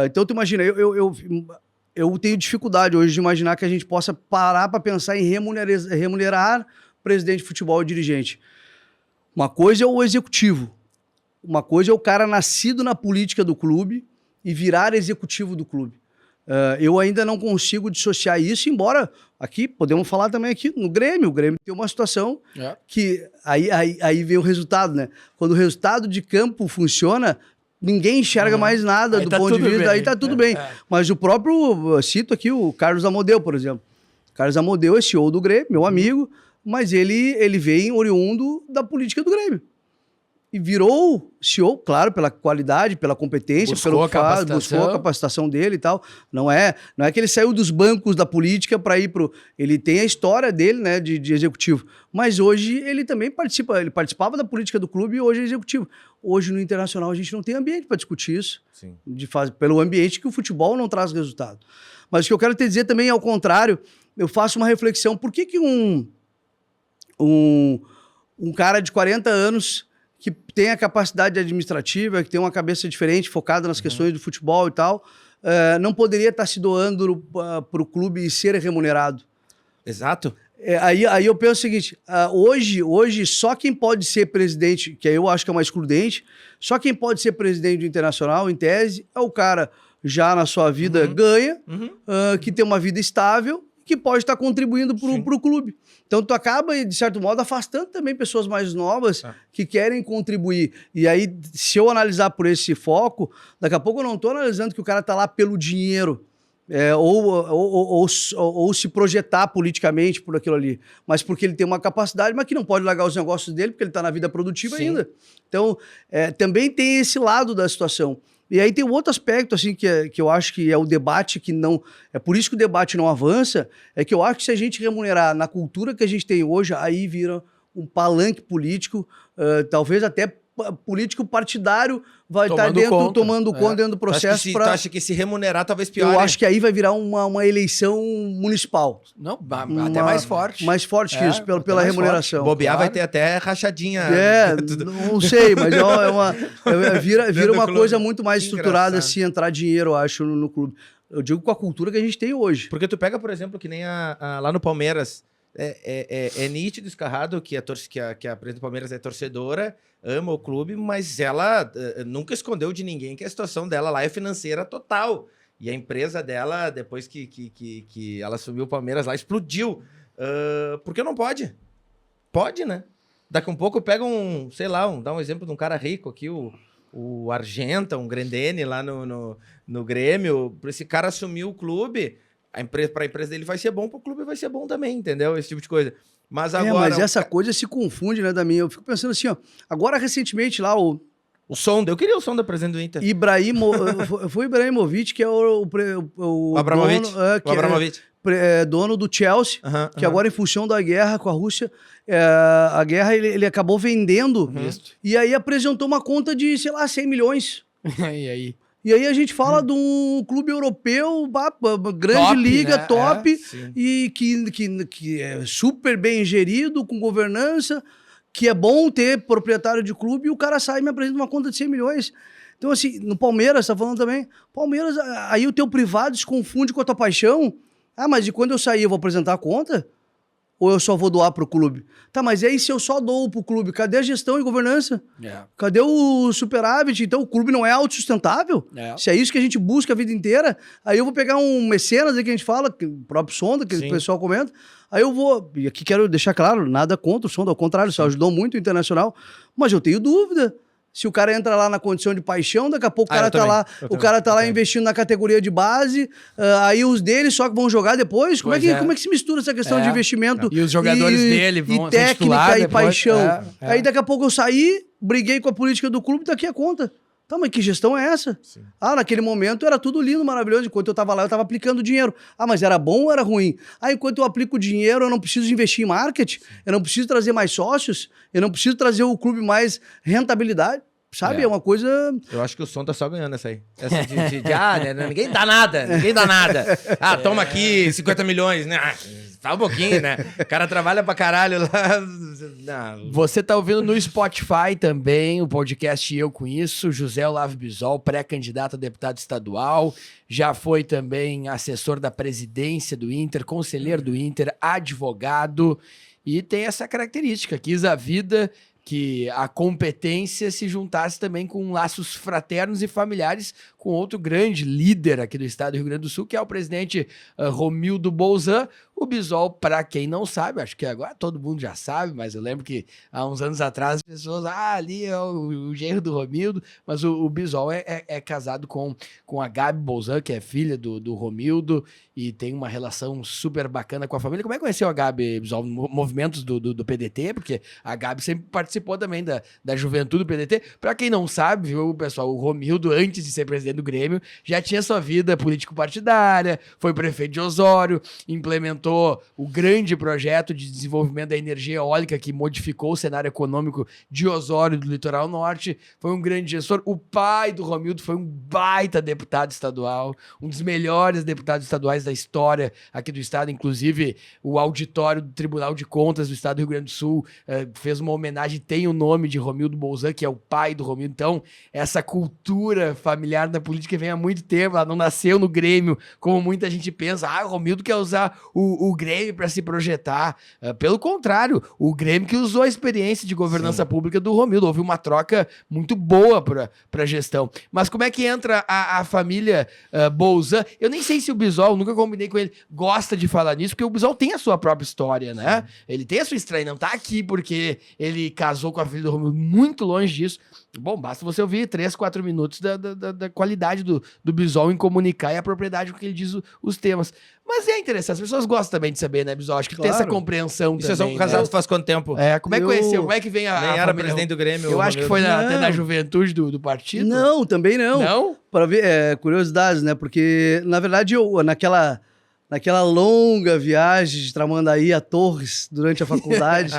Então, tu imagina, eu tenho dificuldade hoje de imaginar que a gente possa parar para pensar em remunerar presidente de futebol e dirigente. Uma coisa é o executivo. Uma coisa é o cara nascido na política do clube e virar executivo do clube. Eu ainda não consigo dissociar isso, embora aqui, podemos falar também aqui no Grêmio. O Grêmio tem uma situação que aí vem o resultado, né? Quando o resultado de campo funciona, ninguém enxerga mais nada do ponto de vista, aí tá tudo bem. Mas o próprio, cito aqui o Carlos Amodeu, por exemplo. O Carlos Amodeu é CEO do Grêmio, meu amigo, mas ele vem oriundo da política do Grêmio. E virou CEO, claro, pela qualidade, pela competência, pelo que faz, buscou a capacitação dele e tal. Não é que ele saiu dos bancos da política para ir pro... Ele tem a história dele, né, de executivo. Mas hoje ele também ele participava da política do clube e hoje é executivo. Hoje no Internacional a gente não tem ambiente para discutir isso. Sim. Pelo ambiente que o futebol não traz resultado. Mas o que eu quero te dizer também, ao contrário, eu faço uma reflexão. Por que um cara de 40 anos... que tem a capacidade administrativa, que tem uma cabeça diferente, focada nas questões do futebol e tal, não poderia estar se doando para o clube e ser remunerado. Exato. Aí eu penso o seguinte, hoje só quem pode ser presidente, que eu acho que é mais excludente, só quem pode ser presidente do Internacional, em tese, é o cara já na sua vida ganha, que tem uma vida estável, que pode estar contribuindo para o clube. Então, tu acaba, de certo modo, afastando também pessoas mais novas que querem contribuir. E aí, se eu analisar por esse foco, daqui a pouco eu não estou analisando que o cara está lá pelo dinheiro, ou se projetar politicamente por aquilo ali, mas porque ele tem uma capacidade, mas que não pode largar os negócios dele, porque ele está na vida produtiva ainda. Então, também tem esse lado da situação. E aí tem um outro aspecto, assim, que eu acho que é o debate que não... É por isso que o debate não avança, é que eu acho que se a gente remunerar na cultura que a gente tem hoje, aí vira um palanque político, talvez até político partidário vai estar Tomando dentro, conta. tomando conta dentro do processo. Tu acha que se remunerar talvez pior? Eu acho que aí vai virar uma eleição municipal. Não, até mais forte. Mais forte que isso, até pela mais remuneração. Bobear vai claro. ter até rachadinha. Não sei, mas vira Dentro do uma clube. coisa muito mais Que estruturada engraçado. se entrar dinheiro, eu acho, no clube. Eu digo com a cultura que a gente tem hoje. Porque tu pega, por exemplo, que nem lá no Palmeiras, é nítido, escarrado, que a presidente do Palmeiras é torcedora, ama o clube, mas ela nunca escondeu de ninguém que a situação dela lá é financeira total. E a empresa dela, depois que ela assumiu o Palmeiras lá, explodiu. Por que não pode? Pode, né? Daqui um pouco pega dá um exemplo de um cara rico aqui, o Argenta, um Grendene lá no Grêmio. Pra esse cara assumir o clube, pra empresa dele vai ser bom, pro clube vai ser bom também, entendeu? Esse tipo de coisa. Mas agora... Mas essa coisa se confunde, né, da minha. Eu fico pensando assim, ó. Agora, recentemente, lá, o eu queria o som da presidente do Inter. foi o Ibrahimovic, que é o Abramovich. dono, O Abramovich. dono do Chelsea, que agora, em função da guerra com a Rússia, a guerra ele acabou vendendo e aí apresentou uma conta de, sei lá, 100 milhões. E aí? E aí a gente fala de um clube europeu, grande Top, liga, né? top, Sim. e que é super bem gerido, com governança, que é bom ter proprietário de clube, e o cara sai e me apresenta uma conta de 100 milhões. Então, assim, no Palmeiras, tá falando também, Palmeiras, aí o teu privado se confunde com a tua paixão. Ah, mas e quando eu sair, eu vou apresentar a conta? Ou eu só vou doar pro clube? Tá, mas e aí se eu só dou pro clube, cadê a gestão e governança? Cadê o superávit? Então o clube não é autossustentável? Se é isso que a gente busca a vida inteira, aí eu vou pegar um mecenas aí que a gente fala, o próprio Sonda, que o pessoal comenta, aí eu vou, e aqui quero deixar claro, nada contra o Sonda, ao contrário, só ajudou muito o Internacional, mas eu tenho dúvida. Se o cara entra lá na condição de paixão, daqui a pouco o cara tá lá investindo na categoria de base, aí os deles só que vão jogar depois. Como é que se mistura essa questão de investimento? E os jogadores dele vão e técnica e depois, paixão. Aí daqui a pouco eu saí, briguei com a política do clube, daqui a conta. Tá, mas que gestão é essa? Sim. Naquele momento era tudo lindo, maravilhoso. Enquanto eu tava lá, eu tava aplicando dinheiro. Mas era bom ou era ruim? Enquanto eu aplico dinheiro, eu não preciso investir em marketing, eu não preciso trazer mais sócios, eu não preciso trazer o clube mais rentabilidade. Sabe? É uma coisa... Eu acho que o som tá só ganhando essa aí. Essa né? Ninguém dá nada. Toma aqui 50 milhões. Né? Tá um pouquinho, né? O cara trabalha pra caralho lá. Não. Você tá ouvindo no Spotify também o podcast Eu Com Isso, José Olavo Bisol, pré-candidato a deputado estadual, já foi também assessor da presidência do Inter, conselheiro do Inter, advogado, e tem essa característica, quis a vida... que a competência se juntasse também com laços fraternos e familiares com outro grande líder aqui do estado do Rio Grande do Sul, que é o presidente Romildo Bolzan. O Bisol, para quem não sabe, acho que agora todo mundo já sabe, mas eu lembro que há uns anos atrás as pessoas, ali é o genro do Romildo, mas o Bisol é casado com a Gabi Bolzan, que é filha do Romildo, e tem uma relação super bacana com a família. Como é que conheceu a Gabi Bisol? Movimentos do PDT? Porque a Gabi sempre participou também da juventude do PDT. Para quem não sabe, viu, pessoal, o Romildo, antes de ser presidente do Grêmio, já tinha sua vida político-partidária, foi prefeito de Osório, implementou o grande projeto de desenvolvimento da energia eólica que modificou o cenário econômico de Osório, do Litoral Norte, foi um grande gestor. O pai do Romildo foi um baita deputado estadual, um dos melhores deputados estaduais da história aqui do estado, inclusive o auditório do Tribunal de Contas do estado do Rio Grande do Sul fez uma homenagem, tem o nome de Romildo Bolzan, que é o pai do Romildo. Então, essa cultura familiar da política vem há muito tempo, ela não nasceu no Grêmio, como muita gente pensa, o Romildo quer usar o Grêmio para se projetar. Pelo contrário, o Grêmio que usou a experiência de governança pública do Romildo. Houve uma troca muito boa para a gestão. Mas como é que entra a família Bolzan? Eu nem sei se o Bisol, nunca combinei com ele, gosta de falar nisso, porque o Bisol tem a sua própria história, né? Ele tem a sua estreia, não tá aqui porque ele casou com a filha do Romildo, muito longe disso. Bom, basta você ouvir 3, 4 minutos da qualidade do Bisol em comunicar e a propriedade com que ele diz os temas. Mas é interessante, as pessoas gostam também de saber, né, Bisol? Acho que tem essa compreensão também. Vocês são né? casados faz quanto tempo? Como é que conheceu? Como é que vem a Nem era família? presidente do Grêmio. Eu acho que foi até na juventude do partido. Não, também não. Não? Para ver, curiosidades, né? Porque, na verdade, eu, naquela naquela longa viagem de Tramandaí a Torres durante a faculdade.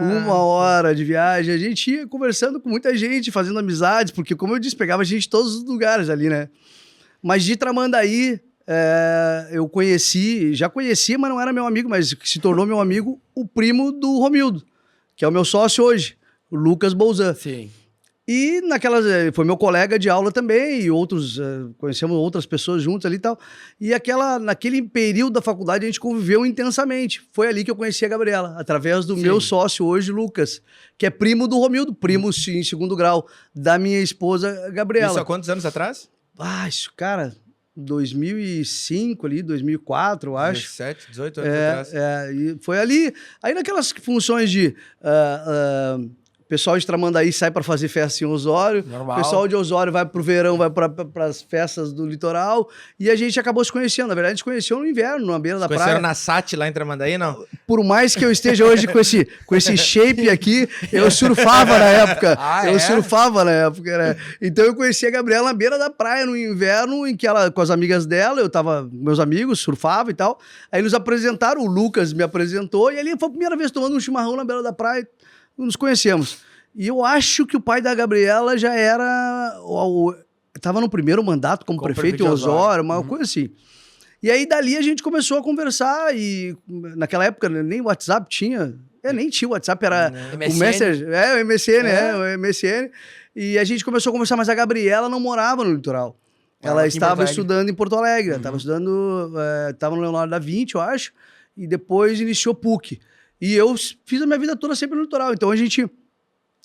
1 hora de viagem. A gente ia conversando com muita gente, fazendo amizades, porque, como eu disse, pegava gente de todos os lugares ali, né? Mas de Tramandaí, eu já conhecia, mas não era meu amigo, mas se tornou meu amigo, o primo do Romildo, que é o meu sócio hoje, o Lucas Bolzan. Sim. E foi meu colega de aula também, e conhecemos outras pessoas juntos ali e tal. E naquele período da faculdade a gente conviveu intensamente. Foi ali que eu conheci a Gabriela, através do meu sócio hoje, Lucas, que é primo do Romildo, primo em segundo grau, da minha esposa, Gabriela. Isso há quantos anos atrás? Isso, cara, 2005 ali, 2004, eu acho. 17, 18 anos atrás. E foi ali. Aí naquelas funções de... pessoal de Tramandaí sai para fazer festa em Osório. Normal. O pessoal de Osório vai pro verão, vai para as festas do litoral. E a gente acabou se conhecendo. Na verdade, a gente se conheceu no inverno, na beira da praia. Conheceram na SAT lá em Tramandaí, não? Por mais que eu esteja hoje com esse shape aqui, eu surfava na época. Surfava na época, né? Então eu conheci a Gabriela na beira da praia no inverno, em que ela, com as amigas dela, eu tava com meus amigos, surfava e tal. Aí nos apresentaram, o Lucas me apresentou, e ali foi a primeira vez tomando um chimarrão na beira da praia. Nos conhecemos. E eu acho que o pai da Gabriela já era... Estava no primeiro mandato como prefeito em Osório, uma coisa assim. E aí, dali, a gente começou a conversar e naquela época nem WhatsApp tinha. Nem tinha WhatsApp, era o Messenger. O MSN, o MSN. E a gente começou a conversar, mas a Gabriela não morava no litoral. Ela estava estudando em Porto Alegre. Estava estudando... Estava no Leonardo da Vinci, eu acho. E depois iniciou PUC. E eu fiz a minha vida toda sempre no litoral. Então a gente,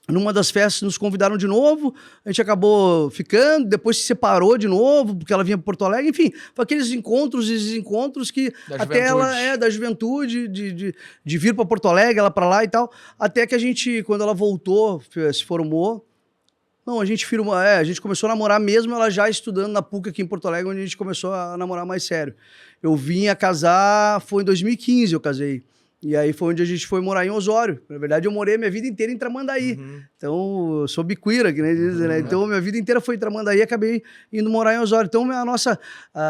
numa das festas, nos convidaram de novo, a gente acabou ficando, depois se separou de novo, porque ela vinha para Porto Alegre. Enfim, foi aqueles encontros e desencontros que até ela da juventude, de vir para Porto Alegre, ela para lá e tal. Até que a gente, quando ela voltou, se formou, a gente começou a namorar mesmo, ela já estudando na PUC aqui em Porto Alegre, onde a gente começou a namorar mais sério. Eu vim a casar, foi em 2015 eu casei. E aí foi onde a gente foi morar em Osório. Na verdade, eu morei a minha vida inteira em Tramandaí. Então, eu sou bicuíra, que nem dizem, né? Então, minha vida inteira foi em Tramandaí e acabei indo morar em Osório. Então,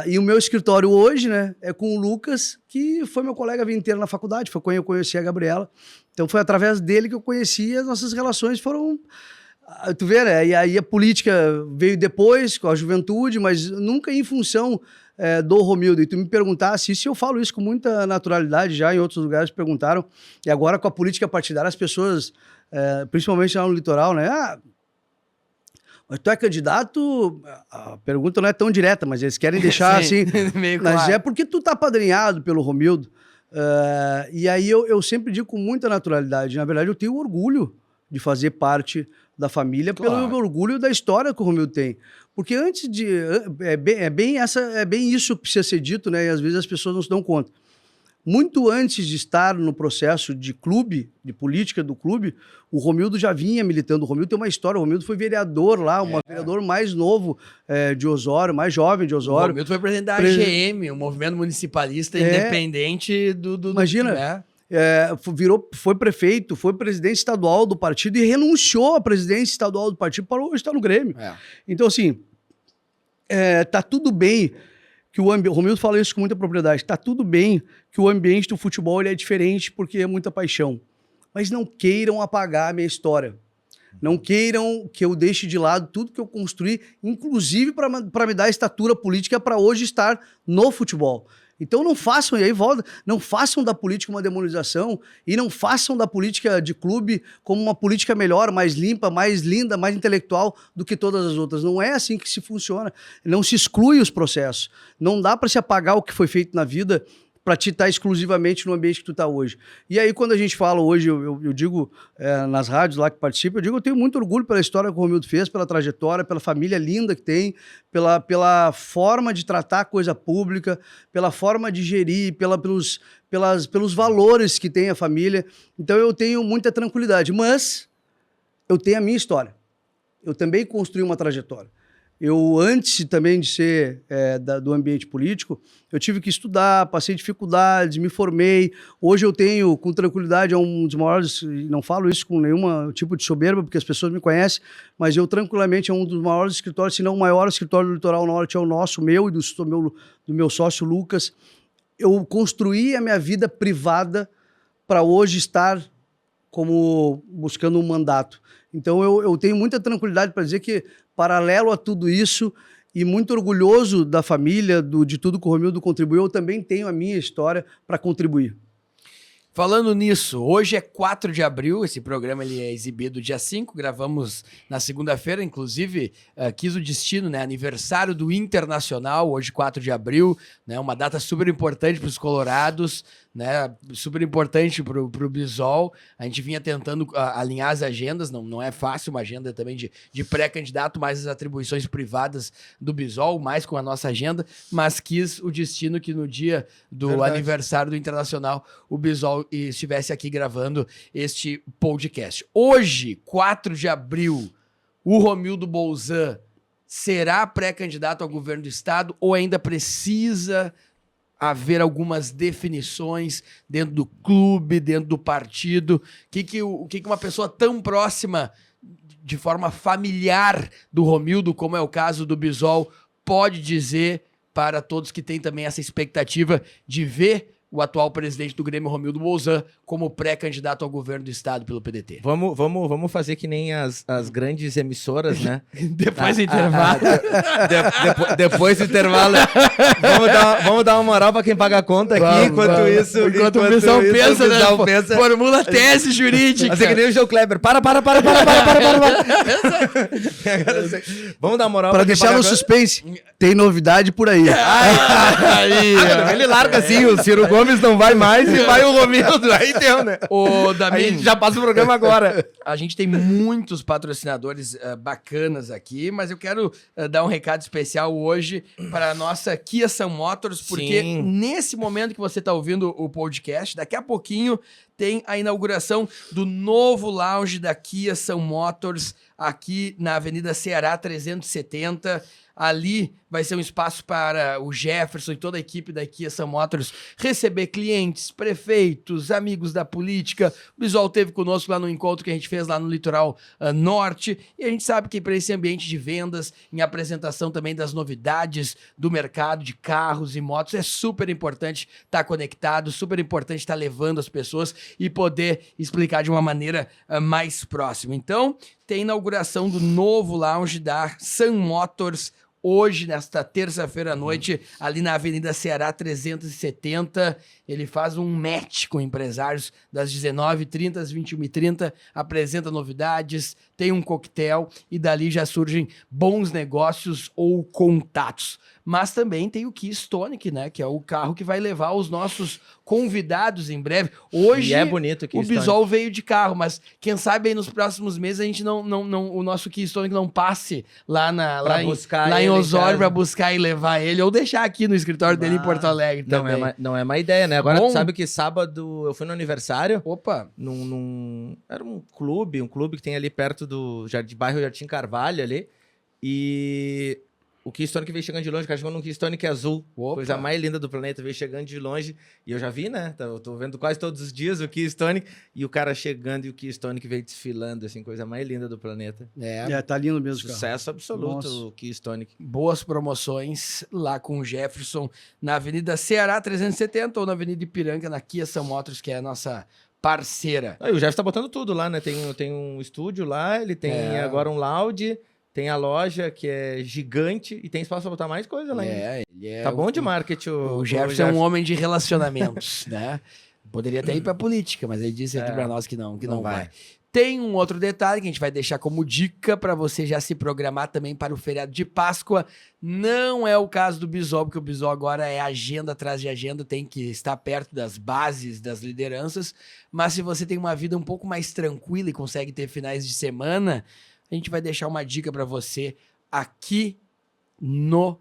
e o meu escritório hoje, né, é com o Lucas, que foi meu colega a vida inteira na faculdade. Foi quando eu conheci a Gabriela. Então, foi através dele que eu conheci e as nossas relações foram... Tu vê, né? E aí a política veio depois, com a juventude, mas nunca em função... do Romildo, e tu me perguntasse isso, eu falo isso com muita naturalidade, já em outros lugares perguntaram, e agora com a política partidária, as pessoas, principalmente lá no litoral, né, mas tu é candidato, a pergunta não é tão direta, mas eles querem deixar assim, mas claro. É porque tu tá apadrinhado pelo Romildo, e aí eu sempre digo com muita naturalidade, na verdade eu tenho orgulho de fazer parte da família, pelo orgulho da história que o Romildo tem. Porque antes de... É bem isso que precisa ser dito, né? E às vezes as pessoas não se dão conta. Muito antes de estar no processo de clube, de política do clube, o Romildo já vinha militando. O Romildo tem uma história. O Romildo foi vereador lá, vereador mais novo de Osório, mais jovem de Osório. O Romildo foi presidente da AGM, o Movimento Municipalista Independente do... Imagina... foi prefeito, foi presidente estadual do partido e renunciou à presidência estadual do partido para hoje estar no Grêmio. Então, assim, tá tudo bem que o Romildo fala isso com muita propriedade, tá tudo bem que o ambiente do futebol ele é diferente porque é muita paixão. Mas não queiram apagar a minha história. Não queiram que eu deixe de lado tudo que eu construí, inclusive para me dar estatura política para hoje estar no futebol. Então não façam, e aí volta, não façam da política uma demonização e não façam da política de clube como uma política melhor, mais limpa, mais linda, mais intelectual do que todas as outras. Não é assim que se funciona. Não se exclui os processos. Não dá para se apagar o que foi feito na vida para te estar exclusivamente no ambiente que tu está hoje. E aí, quando a gente fala hoje, eu digo nas rádios lá que participo, eu tenho muito orgulho pela história que o Romildo fez, pela trajetória, pela família linda que tem, pela forma de tratar a coisa pública, pela forma de gerir, pelos valores que tem a família. Então, eu tenho muita tranquilidade, mas eu tenho a minha história. Eu também construí uma trajetória. Eu, antes também de ser do ambiente político, eu tive que estudar, passei dificuldades, me formei. Hoje eu tenho, com tranquilidade, é um dos maiores, não falo isso com nenhum tipo de soberba, porque as pessoas me conhecem, mas eu tranquilamente é um dos maiores escritórios, se não o maior escritório do Litoral Norte, é o nosso, meu e do meu sócio Lucas. eu construí a minha vida privada para hoje estar como buscando um mandato. Então eu tenho muita tranquilidade para dizer que, paralelo a tudo isso, e muito orgulhoso da família, de tudo que o Romildo contribuiu, eu também tenho a minha história para contribuir. Falando nisso, hoje é 4 de abril, esse programa ele é exibido dia 5, gravamos na segunda-feira, inclusive quis o destino, né? Aniversário do Internacional, hoje 4 de abril, né? Uma data super importante para os colorados, né? Super importante para o Bisol. A gente vinha tentando alinhar as agendas, não é fácil uma agenda também de pré-candidato, mais as atribuições privadas do Bisol, mais com a nossa agenda, mas quis o destino que no dia do aniversário do Internacional o Bisol estivesse aqui gravando este podcast. Hoje, 4 de abril, o Romildo Bolzan será pré-candidato ao governo do estado ou ainda precisa haver algumas definições dentro do clube, dentro do partido? O que uma pessoa tão próxima, de forma familiar do Romildo, como é o caso do Bisol, pode dizer para todos que têm também essa expectativa de ver o atual presidente do Grêmio, Romildo Bolzan, como pré-candidato ao governo do estado pelo PDT? Vamos fazer que nem as grandes emissoras, né? Depois do intervalo. Depois do intervalo. Vamos dar uma moral pra quem paga a conta aqui, enquanto isso... Enquanto o pessoal pensa, né? Formula tese jurídica. Assim que nem o João Kleber. Para. Vamos dar uma moral para deixar no suspense. Tem novidade por aí. Ele larga assim, o Ciro Gomes não vai mais e vai o Romildo. Aí deu, né? Ô, Damin, a gente já passa o programa agora. A gente tem muitos patrocinadores bacanas aqui, mas eu quero dar um recado especial hoje para a nossa Kia Sun Motors, porque nesse momento que você está ouvindo o podcast, daqui a pouquinho tem a inauguração do novo lounge da Kia Sun Motors aqui na Avenida Ceará 370. Ali vai ser um espaço para o Jefferson e toda a equipe da Kia Sun Motors receber clientes, prefeitos, amigos da política. O Bisol esteve conosco lá no encontro que a gente fez lá no Litoral Norte. E a gente sabe que para esse ambiente de vendas, em apresentação também das novidades do mercado de carros e motos, é super importante estar conectado, super importante estar levando as pessoas e poder explicar de uma maneira mais próxima. Então, tem a inauguração do novo lounge da Sun Motors hoje, nesta terça-feira à noite, ali na Avenida Ceará 370. Ele faz um match com empresários das 19h30 às 21h30, apresenta novidades, tem um coquetel e dali já surgem bons negócios ou contatos. Mas também tem o Keystonic, né? Que é o carro que vai levar os nossos convidados em breve. Hoje, e é bonito o Bisol veio de carro, mas quem sabe aí nos próximos meses a gente o nosso Keystonic não passe lá em Osório para buscar e levar ele, ou deixar aqui no escritório dele em Porto Alegre também. Não é má ideia, né? Agora, tu sabe que sábado eu fui no aniversário. Opa! Era um clube que tem ali perto do bairro Jardim Carvalho ali. E o Keystonic veio chegando de longe, o cara chegou num Keystonic azul. Opa. Coisa mais linda do planeta, veio chegando de longe. E eu já vi, né? Eu tô vendo quase todos os dias o Keystonic. E o cara chegando e o Keystonic veio desfilando, assim, coisa mais linda do planeta. Tá lindo mesmo, cara. Sucesso absoluto. Nossa. O Keystonic. Boas promoções lá com o Jefferson na Avenida Ceará 370 ou na Avenida Ipiranga, na Kia Sun Motors, que é a nossa parceira. O Jefferson tá botando tudo lá, né? Tem um estúdio lá, ele tem agora um lounge. Tem a loja que é gigante e tem espaço para botar mais coisa lá ainda. Tá bom de marketing. O Jefferson é um homem de relacionamentos, né? Poderia até ir para política, mas ele disse aqui para nós que não vai. Tem um outro detalhe que a gente vai deixar como dica para você já se programar também para o feriado de Páscoa. Não é o caso do Bisol, porque o Bisol agora é agenda atrás de agenda, tem que estar perto das bases, das lideranças. Mas se você tem uma vida um pouco mais tranquila e consegue ter finais de semana, a gente vai deixar uma dica para você aqui no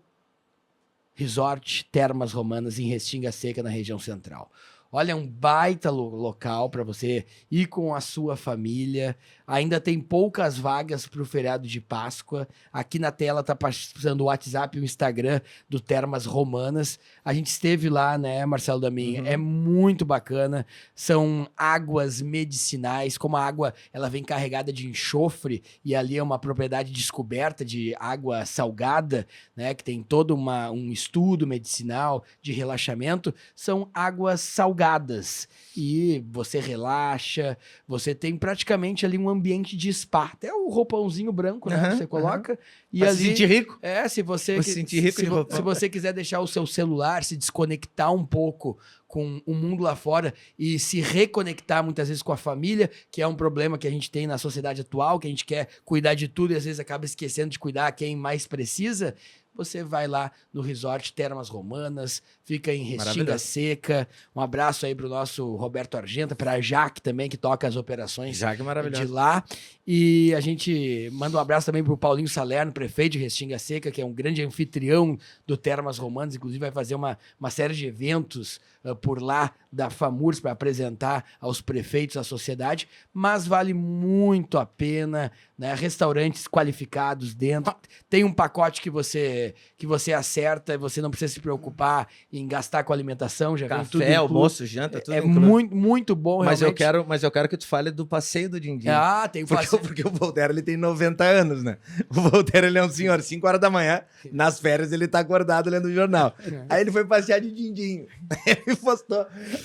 Resort Termas Romanas, em Restinga Seca, na região central. Olha, é um baita local para você ir com a sua família. Ainda tem poucas vagas para o feriado de Páscoa. Aqui na tela tá passando o WhatsApp e o Instagram do Termas Romanas. A gente esteve lá, né, Marcelo Damin? É muito bacana. São águas medicinais. Como a água ela vem carregada de enxofre e ali é uma propriedade descoberta de água salgada, né, que tem todo um estudo medicinal de relaxamento. São águas salgadas. E você relaxa, você tem praticamente ali um ambiente de spa. Até o roupãozinho branco, né? Você coloca e pra ali... se sentir rico. Se você... Se sentir rico de roupão. Se você quiser deixar o seu celular, se desconectar um pouco com o mundo lá fora e se reconectar muitas vezes com a família, que é um problema que a gente tem na sociedade atual, que a gente quer cuidar de tudo e às vezes acaba esquecendo de cuidar quem mais precisa... Você vai lá no Resort Termas Romanas, fica em Restinga Seca. Um abraço aí pro nosso Roberto Argenta, pra Jaque também, que toca as operações de lá. E a gente manda um abraço também pro Paulinho Salerno, prefeito de Restinga Seca, que é um grande anfitrião do Termas Romanas. Inclusive vai fazer uma série de eventos por lá da FAMURS para apresentar aos prefeitos, à sociedade. Mas vale muito a pena, né? Restaurantes qualificados dentro. Tem um pacote que você acerta e você não precisa se preocupar em gastar com alimentação, já vem tudo Café, incluso. almoço, janta, tudo É incluso. muito bom, Mas realmente. eu quero que tu fale do passeio do Dindim. Tem o Porque o Voltaire, ele tem 90 anos, né? O Voltaire, ele é um senhor, 5 horas da manhã, nas férias ele tá acordado lendo o jornal. Aí ele foi passear de Dindim.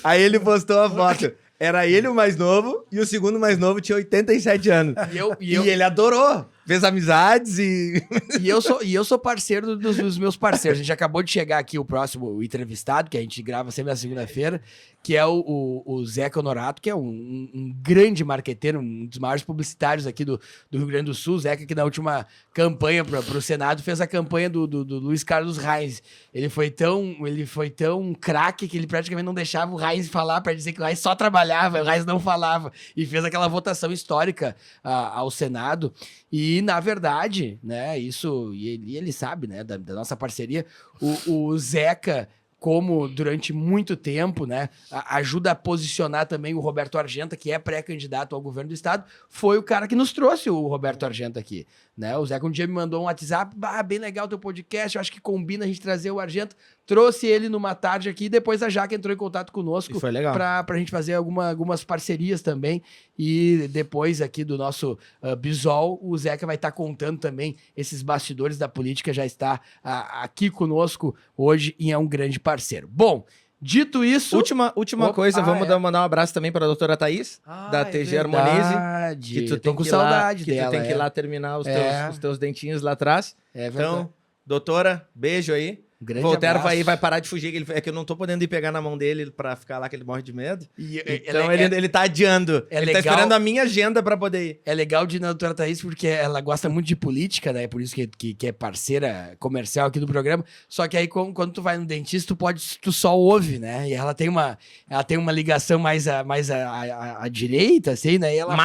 Aí ele postou a foto. Era ele o mais novo e o segundo mais novo tinha 87 anos. E ele adorou. Fez amizades e... E eu sou parceiro dos meus parceiros. A gente acabou de chegar aqui o próximo entrevistado, que a gente grava sempre na segunda-feira, que é o Zeca Honorato, que é um grande marqueteiro, um dos maiores publicitários aqui do Rio Grande do Sul. O Zeca, que na última campanha para o Senado, fez a campanha do Luiz Carlos Reis. Ele foi tão craque que ele praticamente não deixava o Reis falar para dizer que o Reis só trabalhava, o Reis não falava. E fez aquela votação histórica ao Senado. E, na verdade, né, isso, e ele sabe, né, da nossa parceria, o Zeca, como durante muito tempo, né, ajuda a posicionar também o Roberto Argenta, que é pré-candidato ao governo do estado, foi o cara que nos trouxe o Roberto Argenta aqui, né? O Zeca um dia me mandou um WhatsApp, bem legal teu podcast, eu acho que combina a gente trazer o Argenta, trouxe ele numa tarde aqui, depois a Jaque entrou em contato conosco pra gente fazer algumas parcerias também, e depois aqui do nosso Bisol, o Zeca vai estar contando também esses bastidores da política, já está aqui conosco hoje e é um grande parceiro. Bom, dito isso... Última coisa, vamos mandar um abraço também para a doutora Thaís, da TG Harmonize. Que tu tem com saudade dela. Que tu tem que ir lá terminar os teus dentinhos lá atrás. É verdade. Então, doutora, beijo aí. Grande Voltaire abraço. vai parar de fugir, é que eu não tô podendo ir pegar na mão dele pra ficar lá, que ele morre de medo. Então ele ele tá adiando. É ele legal, tá esperando a minha agenda pra poder ir. É legal de ir na doutora Thaís porque ela gosta muito de política, né? Por isso que é parceira comercial aqui do programa. Só que aí quando tu vai no dentista, tu só ouve, né? E ela tem uma ligação mais à direita, assim, né? E ela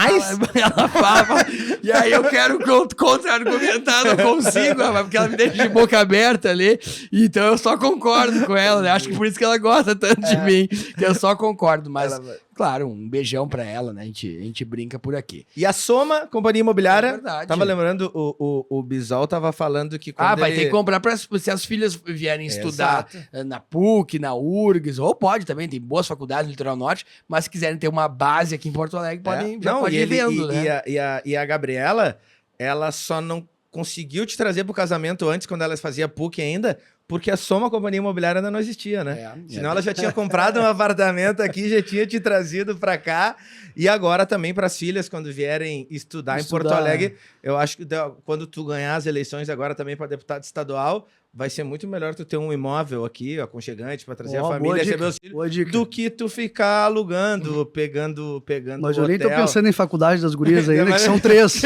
fala, e aí eu quero contra-argumentar, não consigo, rapaz, porque ela me deixa de boca aberta ali. Então eu só concordo com ela, né? Acho que por isso que ela gosta tanto de mim, que eu só concordo. Mas, claro, um beijão pra ela, né? A gente brinca por aqui. E a Soma, Companhia Imobiliária, É verdade. tava lembrando, o Bisol tava falando que quando Vai ter que comprar se as filhas vierem estudar na PUC, na URGS, ou pode também, tem boas faculdades no Litoral Norte, mas se quiserem ter uma base aqui em Porto Alegre, podem ir vendo, né? E a Gabriela, ela só não conseguiu te trazer pro casamento antes, quando ela fazia PUC ainda, porque a Soma Companhia Imobiliária ainda não existia, né? Senão ela já tinha comprado um apartamento aqui, já tinha te trazido pra cá. E agora também para as filhas, quando vierem estudar em Porto Alegre, eu acho que quando tu ganhar as eleições agora também para deputado estadual, vai ser muito melhor tu ter um imóvel aqui, aconchegante, para trazer a família, receber os filhos, do que tu ficar alugando, pegando Mas eu nem tô pensando em faculdade das gurias ainda, que são 3.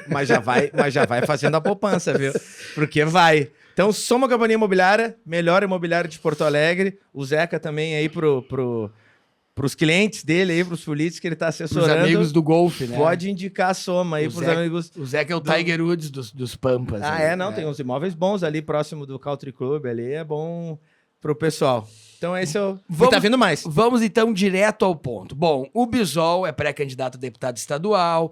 Mas já vai fazendo a poupança, viu? Porque vai. Então, Soma Companhia Imobiliária, melhor imobiliário de Porto Alegre. O Zeca também aí pros clientes dele aí, pros políticos que ele tá assessorando. Os amigos do golfe, né? Pode indicar a Soma aí pros amigos. O Zeca é o Tiger Woods dos Pampas. Tem uns imóveis bons ali próximo do Country Club ali, é bom pro pessoal. Então esse é o... Vamos- E tá vindo mais. Vamos então direto ao ponto. Bom, o Bisol é pré-candidato a deputado estadual,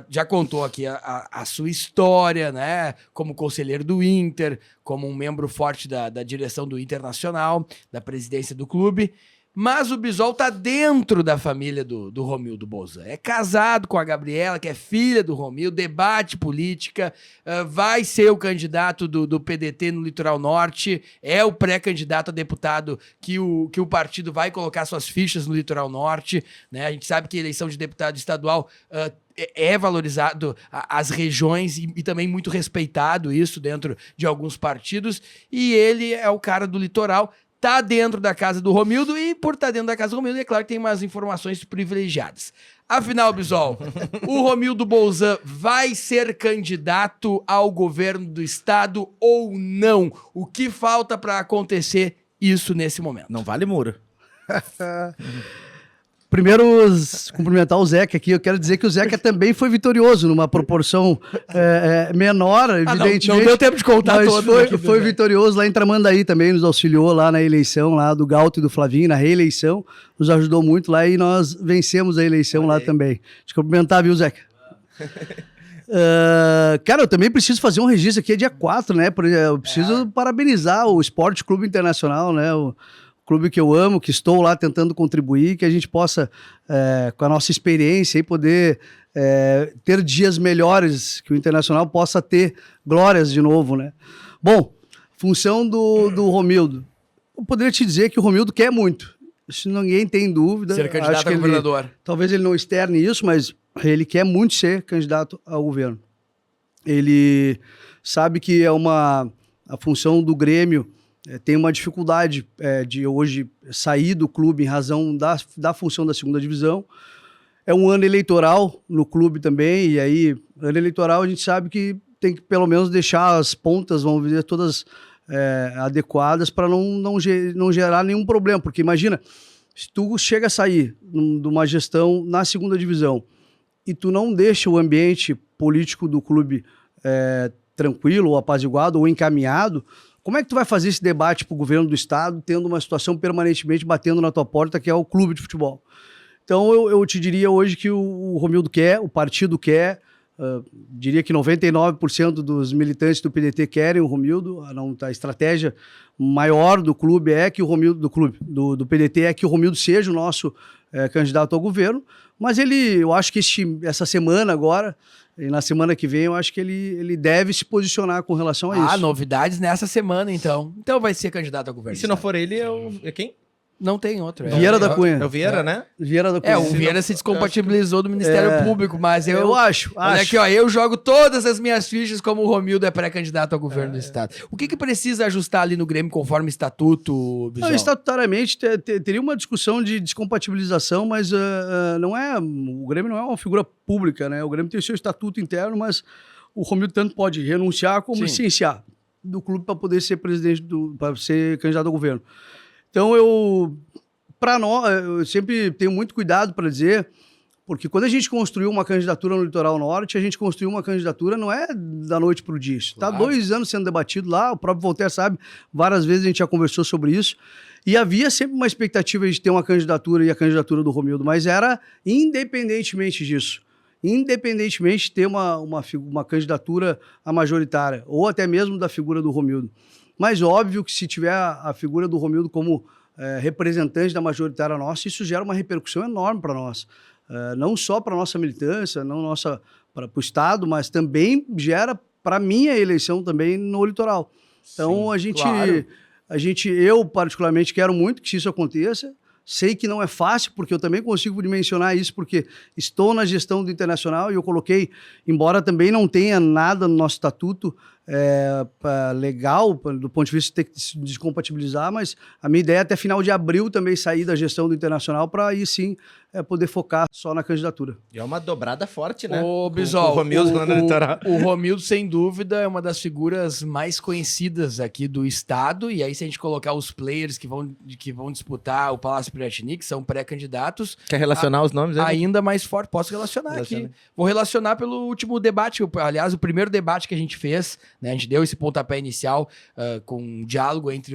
já contou aqui a sua história, né? Como conselheiro do Inter, como um membro forte da direção do Internacional, da presidência do clube. Mas o Bisol tá dentro da família do Romildo Bolzan. É casado com a Gabriela, que é filha do Romildo, debate política, vai ser o candidato do PDT no Litoral Norte, é o pré-candidato a deputado que o partido vai colocar suas fichas no Litoral Norte, né? A gente sabe que a eleição de deputado estadual é valorizado as regiões e também muito respeitado isso dentro de alguns partidos, e ele é o cara do litoral. Tá dentro da casa do Romildo e por estar dentro da casa do Romildo, é claro que tem umas informações privilegiadas. Afinal, Bisol, o Romildo Bolzan vai ser candidato ao governo do estado ou não? O que falta para acontecer isso nesse momento? Não vale muro. Primeiro, cumprimentar o Zeca aqui. Eu quero dizer que o Zeca também foi vitorioso, numa proporção menor, evidentemente. Não deu tempo de contar mas todo. foi vitorioso lá em Tramandaí também, nos auxiliou lá na eleição lá do Galto e do Flavinho, na reeleição. Nos ajudou muito lá e nós vencemos a eleição lá também. Te cumprimentar, viu, Zeca? Cara, eu também preciso fazer um registro aqui, é dia 4, né? Eu preciso parabenizar o Esporte Clube Internacional, né? O clube que eu amo, que estou lá tentando contribuir, que a gente possa, com a nossa experiência, aí, poder ter dias melhores, que o Internacional possa ter glórias de novo, né? Bom, função do Romildo. Eu poderia te dizer que o Romildo quer muito. Isso ninguém tem dúvida. Ser candidato Acho que a governador. talvez ele não externe isso, mas ele quer muito ser candidato ao governo. Ele sabe que a função do Grêmio tem uma dificuldade de hoje sair do clube em razão da função da segunda divisão. É um ano eleitoral no clube também, e aí, ano eleitoral, a gente sabe que tem que pelo menos deixar as pontas, vamos dizer, todas adequadas para não gerar nenhum problema. Porque imagina, se tu chega a sair de uma gestão na segunda divisão e tu não deixa o ambiente político do clube tranquilo, ou apaziguado, ou encaminhado, como é que tu vai fazer esse debate para o governo do estado, tendo uma situação permanentemente batendo na tua porta, que é o clube de futebol? Então, eu te diria hoje que o Romildo quer, o partido quer, diria que 99% dos militantes do PDT querem o Romildo. A estratégia maior do clube é que o Romildo, do PDT, é que o Romildo seja o nosso candidato ao governo, mas eu acho que essa semana agora, e na semana que vem, eu acho que ele deve se posicionar com relação a isso. Novidades nessa semana, então. Então vai ser candidato ao governo. E se não for ele, é quem? Não tem outro. Vieira da Cunha. É o Vieira, né? Vieira da Cunha. O Vieira se descompatibilizou do Ministério Público, mas eu acho. Olha aqui, ó, eu jogo todas as minhas fichas como o Romildo é pré-candidato ao governo do estado. O que precisa ajustar ali no Grêmio conforme estatuto, Bisol? Estatutariamente teria uma discussão de descompatibilização, mas o Grêmio não é uma figura pública, né? O Grêmio tem o seu estatuto interno, mas o Romildo tanto pode renunciar como licenciar do clube para poder ser para ser candidato ao governo. Então, eu sempre tenho muito cuidado para dizer, porque quando a gente construiu uma candidatura no Litoral Norte, a gente construiu uma candidatura, não é da noite para o dia. Está 2 anos sendo debatido lá, o próprio Voltaire sabe, várias vezes a gente já conversou sobre isso, e havia sempre uma expectativa de ter uma candidatura e a candidatura do Romildo, mas era independentemente disso. Independentemente de ter uma candidatura a majoritária, ou até mesmo da figura do Romildo. Mas óbvio que se tiver a figura do Romildo como representante da majoritária nossa, isso gera uma repercussão enorme para nós. Não só para a nossa militância, não para o Estado, mas também gera para a minha eleição também no litoral. Então, eu particularmente quero muito que isso aconteça. Sei que não é fácil, porque eu também consigo dimensionar isso, porque estou na gestão do Internacional e eu coloquei, embora também não tenha nada no nosso estatuto legal, do ponto de vista de ter que se descompatibilizar, mas a minha ideia é até final de abril também sair da gestão do Internacional para aí sim poder focar só na candidatura. E é uma dobrada forte, né? Ô, Bisol, o Romildo lá no litoral. O Romildo, sem dúvida, é uma das figuras mais conhecidas aqui do estado, e aí se a gente colocar os players que vão disputar o Palácio Piratini, que são pré-candidatos... Quer relacionar os nomes? Ainda mais forte. Posso relacionar aqui. Vou relacionar pelo último debate, aliás, o primeiro debate que a gente fez né? A gente deu esse pontapé inicial com um diálogo entre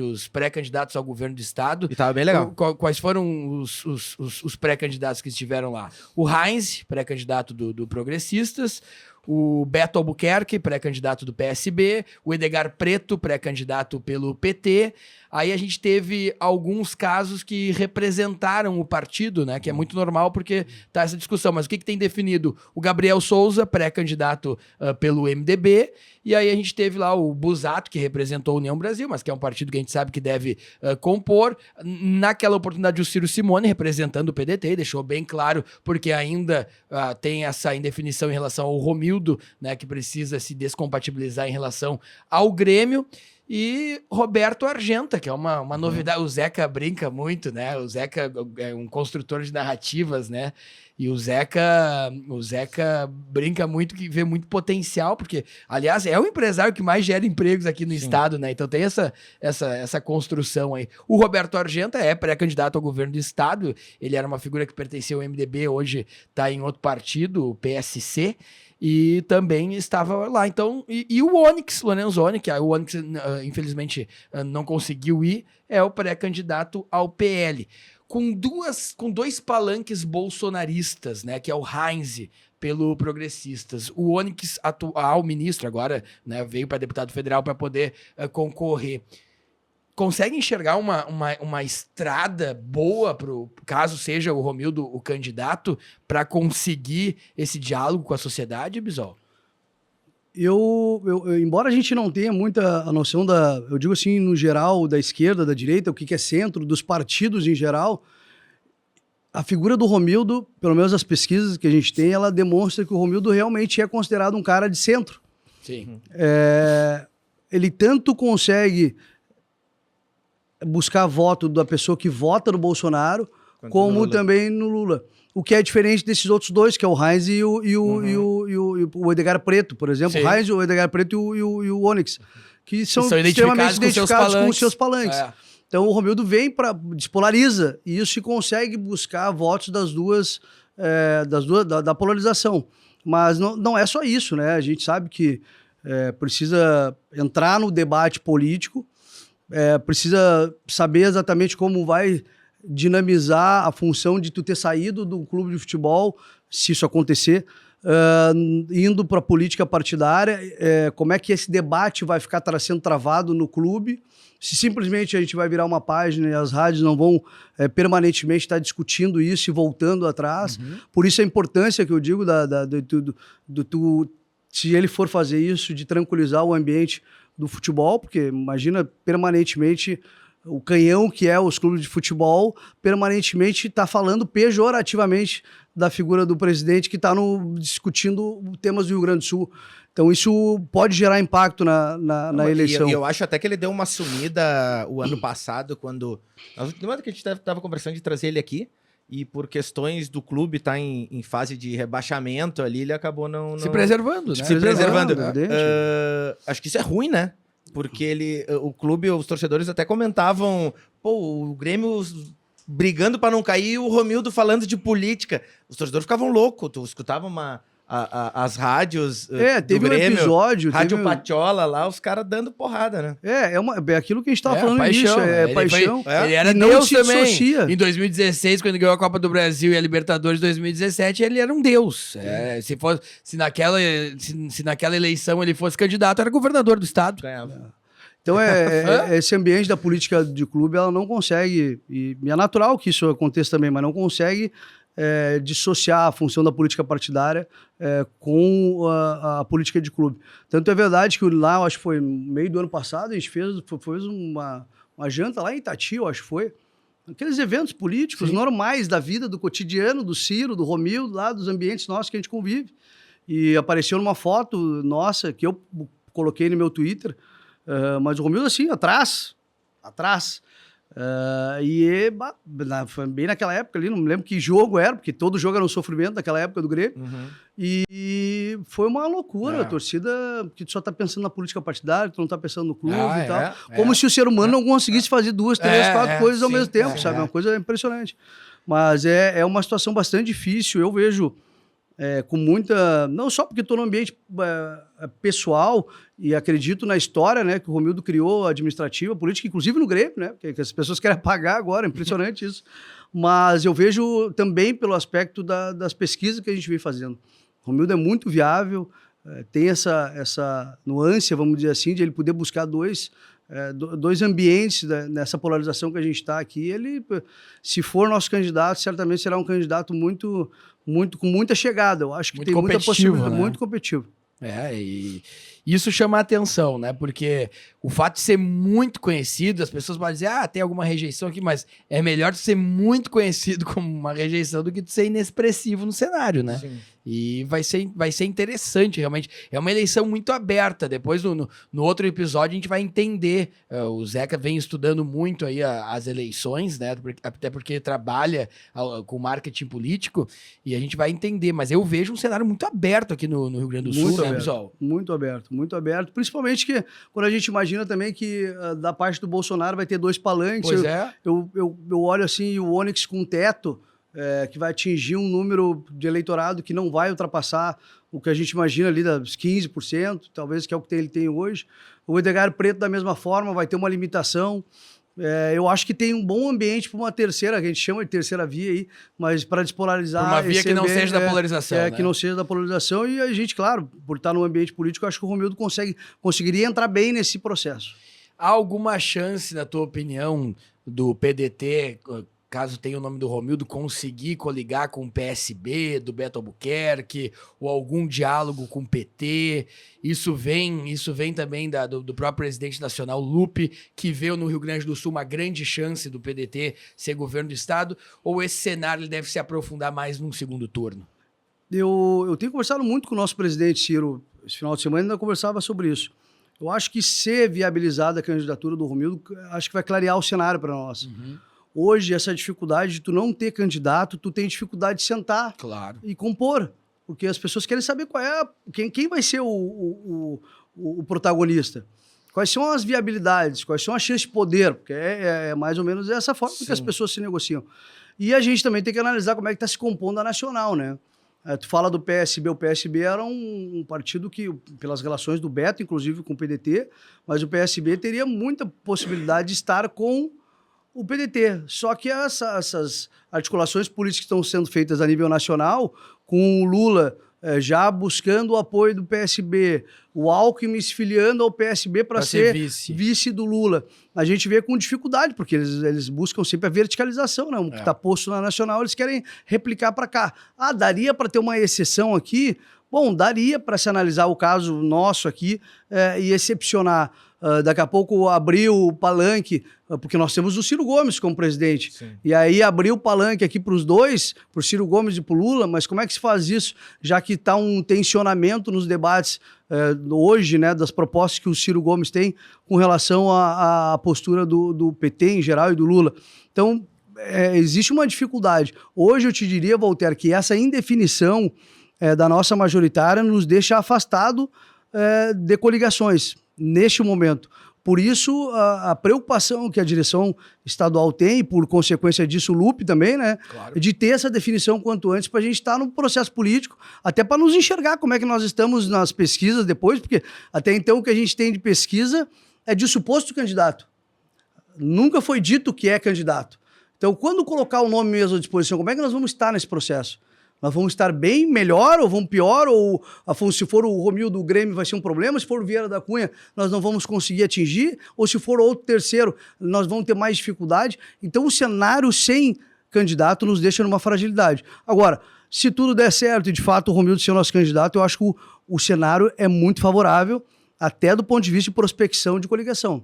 os pré-candidatos ao governo do estado. E tava bem legal. Quais foram os pré-candidatos que estiveram lá? O Heinz, pré-candidato do Progressistas, o Beto Albuquerque, pré-candidato do PSB, o Edgar Preto, pré-candidato pelo PT. Aí a gente teve alguns casos que representaram o partido, né? Que é muito normal porque tá essa discussão. Mas o que tem definido? O Gabriel Souza, pré-candidato pelo MDB. E aí a gente teve lá o Busato, que representou a União Brasil, mas que é um partido que a gente sabe que deve compor. Naquela oportunidade, o Ciro Simone, representando o PDT, deixou bem claro, porque ainda tem essa indefinição em relação ao Romildo, né? Que precisa se descompatibilizar em relação ao Grêmio. E Roberto Argenta, que é uma novidade. O Zeca brinca muito, né? O Zeca é um construtor de narrativas, né? E o Zeca brinca muito, que vê muito potencial, porque, aliás, é o empresário que mais gera empregos aqui no estado, né? Então tem essa construção aí. O Roberto Argenta é pré-candidato ao governo do estado. Ele era uma figura que pertencia ao MDB, hoje está em outro partido, o PSC. E também estava lá. Então, e o Onyx, Lorenzoni, que o Onyx, infelizmente, não conseguiu ir, é o pré-candidato ao PL. Com dois palanques bolsonaristas, né? Que é o Heinz pelo Progressistas. O Onyx, atual ministro, agora, né, veio para deputado federal para poder concorrer. Consegue enxergar uma estrada boa, caso seja o Romildo o candidato, para conseguir esse diálogo com a sociedade, Bisol? Embora a gente não tenha muita a noção eu digo assim, no geral, da esquerda, da direita, o que é centro, dos partidos em geral, a figura do Romildo, pelo menos as pesquisas que a gente tem, ela demonstra que o Romildo realmente é considerado um cara de centro. Sim. Ele tanto consegue buscar voto da pessoa que vota no Bolsonaro, como também no Lula. O que é diferente desses outros dois, que é o Heinz e o Edgar Preto, por exemplo. Sim. O Heinz, o Edgar Preto e o Onyx, que são extremamente identificados com os seus palanques. Então o Romildo vem para despolariza, e isso se consegue buscar votos da polarização. Mas não é só isso, né? A gente sabe que precisa entrar no debate político, precisa saber exatamente como vai dinamizar a função de tu ter saído do clube de futebol, se isso acontecer, indo para a política partidária, como é que esse debate vai ficar sendo travado no clube, se simplesmente a gente vai virar uma página e as rádios não vão permanentemente estar discutindo isso e voltando atrás. Por isso a importância que eu digo se ele for fazer isso, de tranquilizar o ambiente do futebol, porque imagina permanentemente o canhão que é os clubes de futebol, permanentemente está falando pejorativamente da figura do presidente que está discutindo temas do Rio Grande do Sul. Então isso pode gerar impacto na eleição. E eu acho até que ele deu uma sumida o ano passado, quando... Lembra que a gente estava conversando de trazer ele aqui? E por questões do clube estar em fase de rebaixamento ali, ele acabou não... Se preservando, né? Se preservando. Acho que isso é ruim, né? Porque o clube, os torcedores até comentavam, o Grêmio brigando para não cair, o Romildo falando de política. Os torcedores ficavam loucos, tu escutava as rádios teve do Grêmio, um episódio... Rádio Patiola lá, os caras dando porrada, né? É aquilo que a gente estava falando paixão, nisso, paixão. Ele era Deus também. Em 2016, quando ganhou a Copa do Brasil e a Libertadores de 2017, ele era um Deus. Se naquela eleição ele fosse candidato, era governador do estado. Ganhava. Então, esse ambiente da política de clube, ela não consegue, e é natural que isso aconteça também, mas não consegue dissociar a função da política partidária com a política de clube. Tanto é verdade que lá, eu acho que foi no meio do ano passado, a gente fez uma janta lá em Itati, eu acho que foi, aqueles eventos políticos normais da vida, do cotidiano, do Ciro, do Romildo, lá dos ambientes nossos que a gente convive. E apareceu numa foto nossa, que eu coloquei no meu Twitter, mas o Romildo assim, atrás, foi bem naquela época ali, não me lembro que jogo era, porque todo jogo era um sofrimento naquela época do Grêmio, e foi uma loucura, a torcida, que tu só tá pensando na política partidária, tu não tá pensando no clube e tal, como se o ser humano não conseguisse fazer 2, 3, 4 coisas ao mesmo tempo, sabe, uma coisa impressionante, mas é uma situação bastante difícil, eu vejo com muita... Não só porque estou no ambiente pessoal e acredito na história, né, que o Romildo criou, administrativa, política, inclusive no Grêmio, né, que as pessoas querem apagar agora, impressionante isso. Mas eu vejo também pelo aspecto das pesquisas que a gente vem fazendo. O Romildo é muito viável, tem essa nuance, vamos dizer assim, de ele poder buscar dois ambientes nessa polarização que a gente está aqui. Ele, se for nosso candidato, certamente será um candidato com muita chegada. Eu acho que tem muita possibilidade, né? muito competitivo. E isso chama a atenção, né? Porque o fato de ser muito conhecido, as pessoas podem dizer, tem alguma rejeição aqui, mas é melhor tu ser muito conhecido como uma rejeição do que tu ser inexpressivo no cenário, né? Sim. E vai ser interessante, realmente. É uma eleição muito aberta. Depois, no outro episódio, a gente vai entender. O Zeca vem estudando muito aí as eleições, né? Até porque trabalha com marketing político, e a gente vai entender. Mas eu vejo um cenário muito aberto aqui no Rio Grande do Sul, né, pessoal? Muito aberto, muito aberto. Principalmente que quando a gente imagina também que da parte do Bolsonaro vai ter 2 palanques. Pois eu olho assim, o Onyx com teto, que vai atingir um número de eleitorado que não vai ultrapassar o que a gente imagina ali, dos 15%, talvez, que é o que ele tem hoje. O Edgar Preto, da mesma forma, vai ter uma limitação. Eu acho que tem um bom ambiente para uma terceira, que a gente chama de terceira via aí, mas para despolarizar... Por uma via que não seja da polarização, né? Que não seja da polarização, e a gente, claro, por estar no ambiente político, eu acho que o Romildo conseguiria entrar bem nesse processo. Há alguma chance, na tua opinião, do PDT, caso tenha o nome do Romildo, conseguir coligar com o PSB, do Beto Albuquerque, ou algum diálogo com o PT? Isso vem também do próprio presidente nacional, Lupe, que vê no Rio Grande do Sul uma grande chance do PDT ser governo do estado, ou esse cenário ele deve se aprofundar mais num segundo turno? Eu tenho conversado muito com o nosso presidente Ciro, esse final de semana ainda conversava sobre isso. Eu acho que ser viabilizada a candidatura do Romildo, acho que vai clarear o cenário para nós. Uhum. Hoje, essa dificuldade de tu não ter candidato, tu tem dificuldade de sentar e compor. Porque as pessoas querem saber quem vai ser o protagonista. Quais são as viabilidades, quais são as chances de poder. Porque é mais ou menos dessa forma que as pessoas se negociam. E a gente também tem que analisar como é que está se compondo a nacional, né? Tu fala do PSB, o PSB era um partido que, pelas relações do Beto, inclusive com o PDT, mas o PSB teria muita possibilidade de estar com o PDT. Só que essas articulações políticas que estão sendo feitas a nível nacional, com o Lula já buscando o apoio do PSB, o Alckmin se filiando ao PSB para ser vice do Lula, a gente vê com dificuldade, porque eles buscam sempre a verticalização, né? O que está posto na nacional, eles querem replicar para cá. Daria para ter uma exceção aqui? Bom, daria para se analisar o caso nosso aqui e excepcionar. Daqui a pouco abrir o palanque, porque nós temos o Ciro Gomes como presidente. Sim. E aí abrir o palanque aqui para os dois, para o Ciro Gomes e para o Lula, mas como é que se faz isso, já que está um tensionamento nos debates hoje, né, das propostas que o Ciro Gomes tem com relação à postura do PT em geral e do Lula. Então, existe uma dificuldade. Hoje eu te diria, Voltaire, que essa indefinição da nossa majoritária nos deixa afastado de coligações neste momento. Por isso, a preocupação que a direção estadual tem, e por consequência disso o Lupe também, né? Claro. De ter essa definição quanto antes para a gente estar no processo político, até para nos enxergar como é que nós estamos nas pesquisas depois, porque até então o que a gente tem de pesquisa é de suposto candidato. Nunca foi dito que é candidato. Então, quando colocar o nome mesmo à disposição, como é que nós vamos estar nesse processo? Nós vamos estar bem, melhor, ou vamos pior, ou se for o Romildo do Grêmio vai ser um problema, se for o Vieira da Cunha nós não vamos conseguir atingir, ou se for outro terceiro nós vamos ter mais dificuldade. Então o cenário sem candidato nos deixa numa fragilidade. Agora, se tudo der certo e de fato o Romildo ser o nosso candidato, eu acho que o cenário é muito favorável, até do ponto de vista de prospecção de coligação.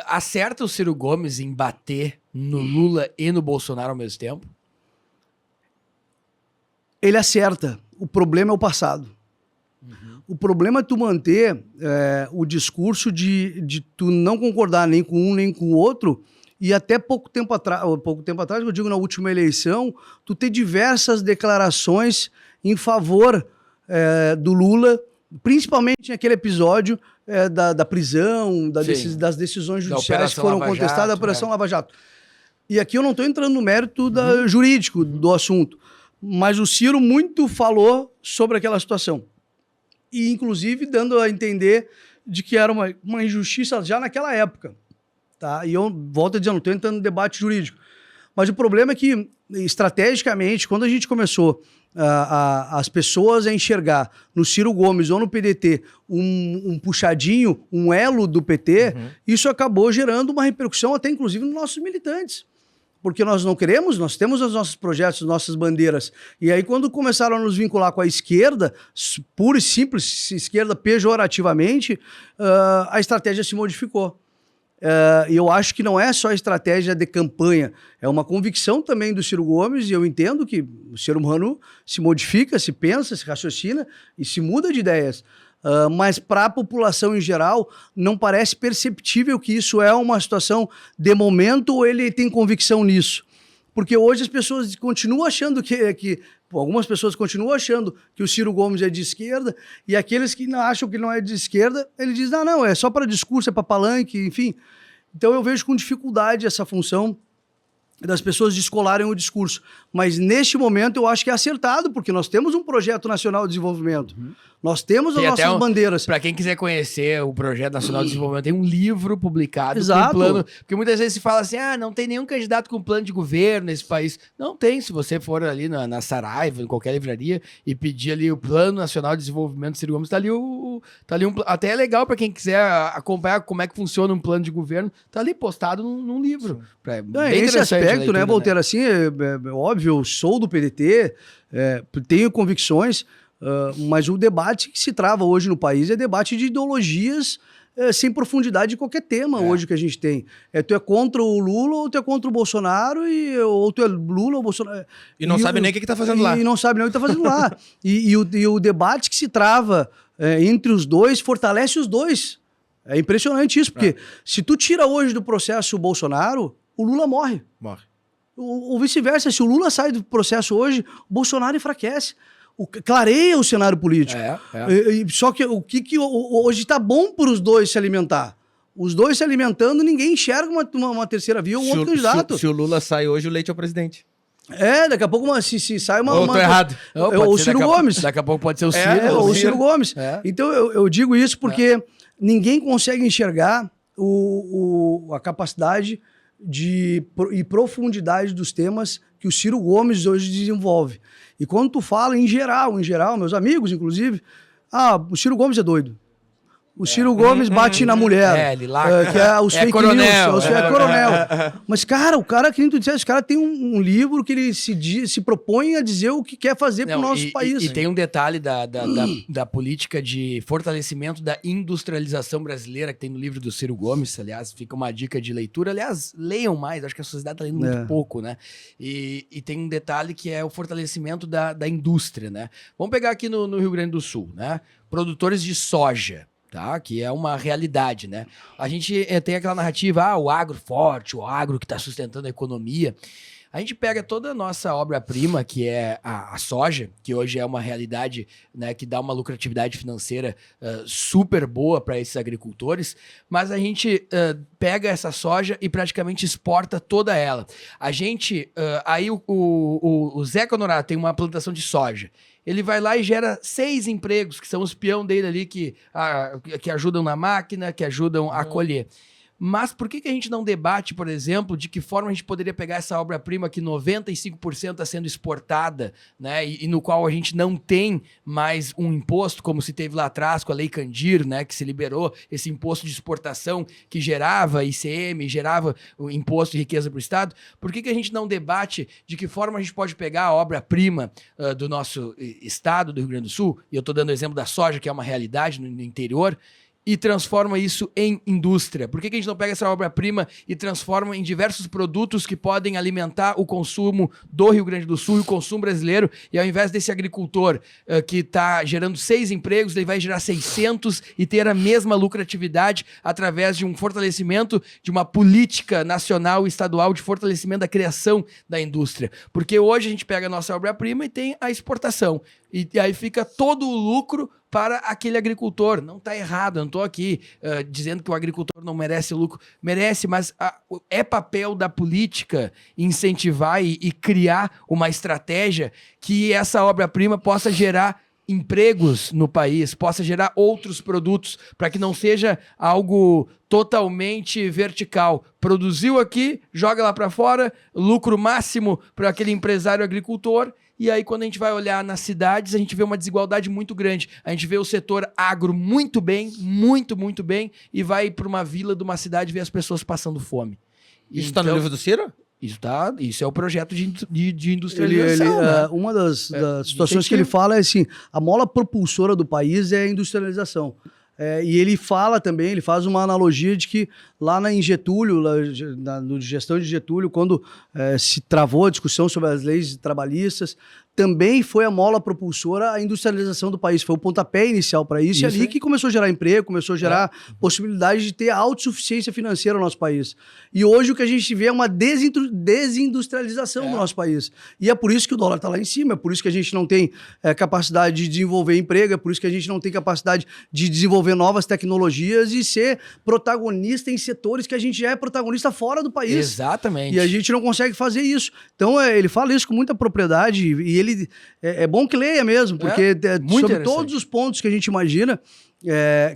Acerta o Ciro Gomes em bater no Lula e no Bolsonaro ao mesmo tempo? Ele acerta. O problema é o passado. Uhum. O problema é tu manter o discurso de tu não concordar nem com um nem com o outro, e até pouco tempo atrás, eu digo na última eleição, tu ter diversas declarações em favor do Lula, principalmente naquele episódio da prisão, das decisões judiciais que foram contestadas, da Operação Lava Jato. E aqui eu não estou entrando no mérito jurídico do assunto. Mas o Ciro muito falou sobre aquela situação. E, inclusive, dando a entender de que era uma injustiça já naquela época. Tá? E eu volto a dizer, não estou entrando no debate jurídico. Mas o problema é que, estrategicamente, quando a gente começou as pessoas a enxergar no Ciro Gomes ou no PDT um puxadinho, um elo do PT, isso acabou gerando uma repercussão até, inclusive, nos nossos militantes. Porque nós não queremos, nós temos os nossos projetos, nossas bandeiras. E aí, quando começaram a nos vincular com a esquerda, pura e simples, esquerda pejorativamente, a estratégia se modificou. E eu acho que não é só estratégia de campanha, é uma convicção também do Ciro Gomes, e eu entendo que o ser humano se modifica, se pensa, se raciocina e se muda de ideias. Mas para a população em geral, não parece perceptível que isso é uma situação de momento ou ele tem convicção nisso. Porque hoje as pessoas continuam achando algumas pessoas continuam achando que o Ciro Gomes é de esquerda, e aqueles que acham que não é de esquerda, ele diz, não, é só para discurso, é para palanque, enfim. Então eu vejo com dificuldade essa função das pessoas descolarem o discurso. Mas neste momento eu acho que é acertado, porque nós temos um projeto nacional de desenvolvimento. Nós temos as nossas bandeiras. Para quem quiser conhecer o Projeto Nacional de Desenvolvimento, tem um livro publicado. Exato. Com plano. Porque muitas vezes se fala assim, não tem nenhum candidato com plano de governo nesse país. Não tem. Se você for ali na Saraiva, em qualquer livraria, e pedir ali o Plano Nacional de Desenvolvimento do Ciro Gomes, tá ali até é legal para quem quiser acompanhar como é que funciona um plano de governo, tá ali postado num livro. Esse aspecto, né, Voltaire, assim, é óbvio, eu sou do PDT, tenho convicções, mas o debate que se trava hoje no país é debate de ideologias sem profundidade de qualquer tema hoje que a gente tem. Tu é contra o Lula ou tu é contra o Bolsonaro, ou tu é Lula ou Bolsonaro. E não sabe nem o que tá fazendo lá. E não sabe nem o que tá fazendo lá. E o debate que se trava entre os dois fortalece os dois. É impressionante isso, porque se tu tira hoje do processo o Bolsonaro, o Lula morre. Ou vice-versa, se o Lula sai do processo hoje, o Bolsonaro enfraquece. Clareia o cenário político. Só que o que hoje está bom para os dois se alimentar? Os dois se alimentando, ninguém enxerga uma terceira via ou um outro candidato. Se o Lula sai hoje, o Leite é o presidente. Daqui a pouco se sai uma... Ou tô errado. O Ciro Gomes. Daqui a pouco pode ser o Ciro. Ou o Ciro Gomes. Então eu digo isso porque ninguém consegue enxergar a capacidade e profundidade dos temas que o Ciro Gomes hoje desenvolve. E quando tu fala em geral, meus amigos, inclusive, o Ciro Gomes é doido. O Ciro Gomes bate na mulher. Ele lá, que é os fake coronel. news. É coronel. Mas, cara, o cara, que nem tu disseste, esse cara tem um livro que ele se propõe a dizer o que quer fazer pro nosso país. E tem um detalhe da política de fortalecimento da industrialização brasileira que tem no livro do Ciro Gomes. Aliás, fica uma dica de leitura. Aliás, leiam mais. Acho que a sociedade tá lendo muito pouco, né? E tem um detalhe que é o fortalecimento da indústria, né? Vamos pegar aqui no Rio Grande do Sul, né? Produtores de soja. Tá? Que é uma realidade, né? A gente tem aquela narrativa, o agro forte, o agro que está sustentando a economia. A gente pega toda a nossa obra-prima, que é a soja, que hoje é uma realidade, né, que dá uma lucratividade financeira super boa para esses agricultores, mas a gente pega essa soja e praticamente exporta toda ela. A gente, aí o Zé Conorato tem uma plantação de soja. Ele vai lá e gera 6 empregos, que são os peão dele ali, que ajudam na máquina, que ajudam a colher. Mas por que a gente não debate, por exemplo, de que forma a gente poderia pegar essa obra-prima que 95% está sendo exportada, né, e no qual a gente não tem mais um imposto, como se teve lá atrás com a Lei Candir, né, que se liberou esse imposto de exportação que gerava ICM, gerava o imposto de riqueza para o Estado? Por que a gente não debate de que forma a gente pode pegar a obra-prima do nosso estado, do Rio Grande do Sul, e eu estou dando o exemplo da soja, que é uma realidade no interior, e transforma isso em indústria? Por que a gente não pega essa obra-prima e transforma em diversos produtos que podem alimentar o consumo do Rio Grande do Sul e o consumo brasileiro, e ao invés desse agricultor que está gerando 6 empregos, ele vai gerar 600 e ter a mesma lucratividade através de um fortalecimento de uma política nacional e estadual de fortalecimento da criação da indústria? Porque hoje a gente pega a nossa obra-prima e tem a exportação. E aí fica todo o lucro para aquele agricultor. Não está errado, eu não estou aqui dizendo que o agricultor não merece lucro. Merece, mas é papel da política incentivar e criar uma estratégia que essa obra-prima possa gerar empregos no país, possa gerar outros produtos, para que não seja algo totalmente vertical. Produziu aqui, joga lá para fora, lucro máximo para aquele empresário agricultor. E aí, quando a gente vai olhar nas cidades, a gente vê uma desigualdade muito grande. A gente vê o setor agro muito bem, muito bem, e vai para uma vila de uma cidade ver as pessoas passando fome. Isso está no livro do Ciro? Isso é o projeto de industrialização. Né? Uma das situações que ele fala é assim, a mola propulsora do país é a industrialização. E ele fala também, ele faz uma analogia de que lá em Getúlio, na gestão de Getúlio, quando se travou a discussão sobre as leis trabalhistas, também foi a mola propulsora a industrialização do país. Foi o pontapé inicial para isso. E ali que começou a gerar emprego, começou a gerar possibilidade de ter autossuficiência financeira no nosso país. E hoje o que a gente vê é uma desindustrialização do nosso país. E é por isso que o dólar está lá em cima, é por isso que a gente não tem capacidade de desenvolver emprego, é por isso que a gente não tem capacidade de desenvolver novas tecnologias e ser protagonista em setores que a gente já é protagonista fora do país. Exatamente. E a gente não consegue fazer isso. Então, ele fala isso com muita propriedade e ele é bom que leia mesmo, porque sobre todos os pontos que a gente imagina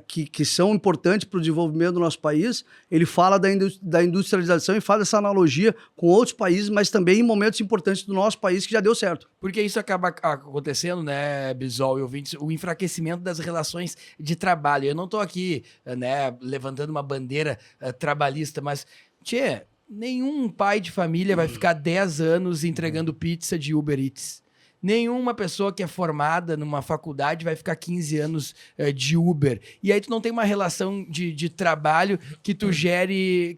que são importantes para o desenvolvimento do nosso país, ele fala da industrialização e faz essa analogia com outros países, mas também em momentos importantes do nosso país que já deu certo. Porque isso acaba acontecendo, né, Bisol e ouvintes, o enfraquecimento das relações de trabalho. Eu não estou aqui, né, levantando uma bandeira trabalhista, mas, nenhum pai de família vai ficar 10 anos entregando pizza de Uber Eats. Nenhuma pessoa que é formada numa faculdade vai ficar 15 anos de Uber. E aí tu não tem uma relação de trabalho que tu gere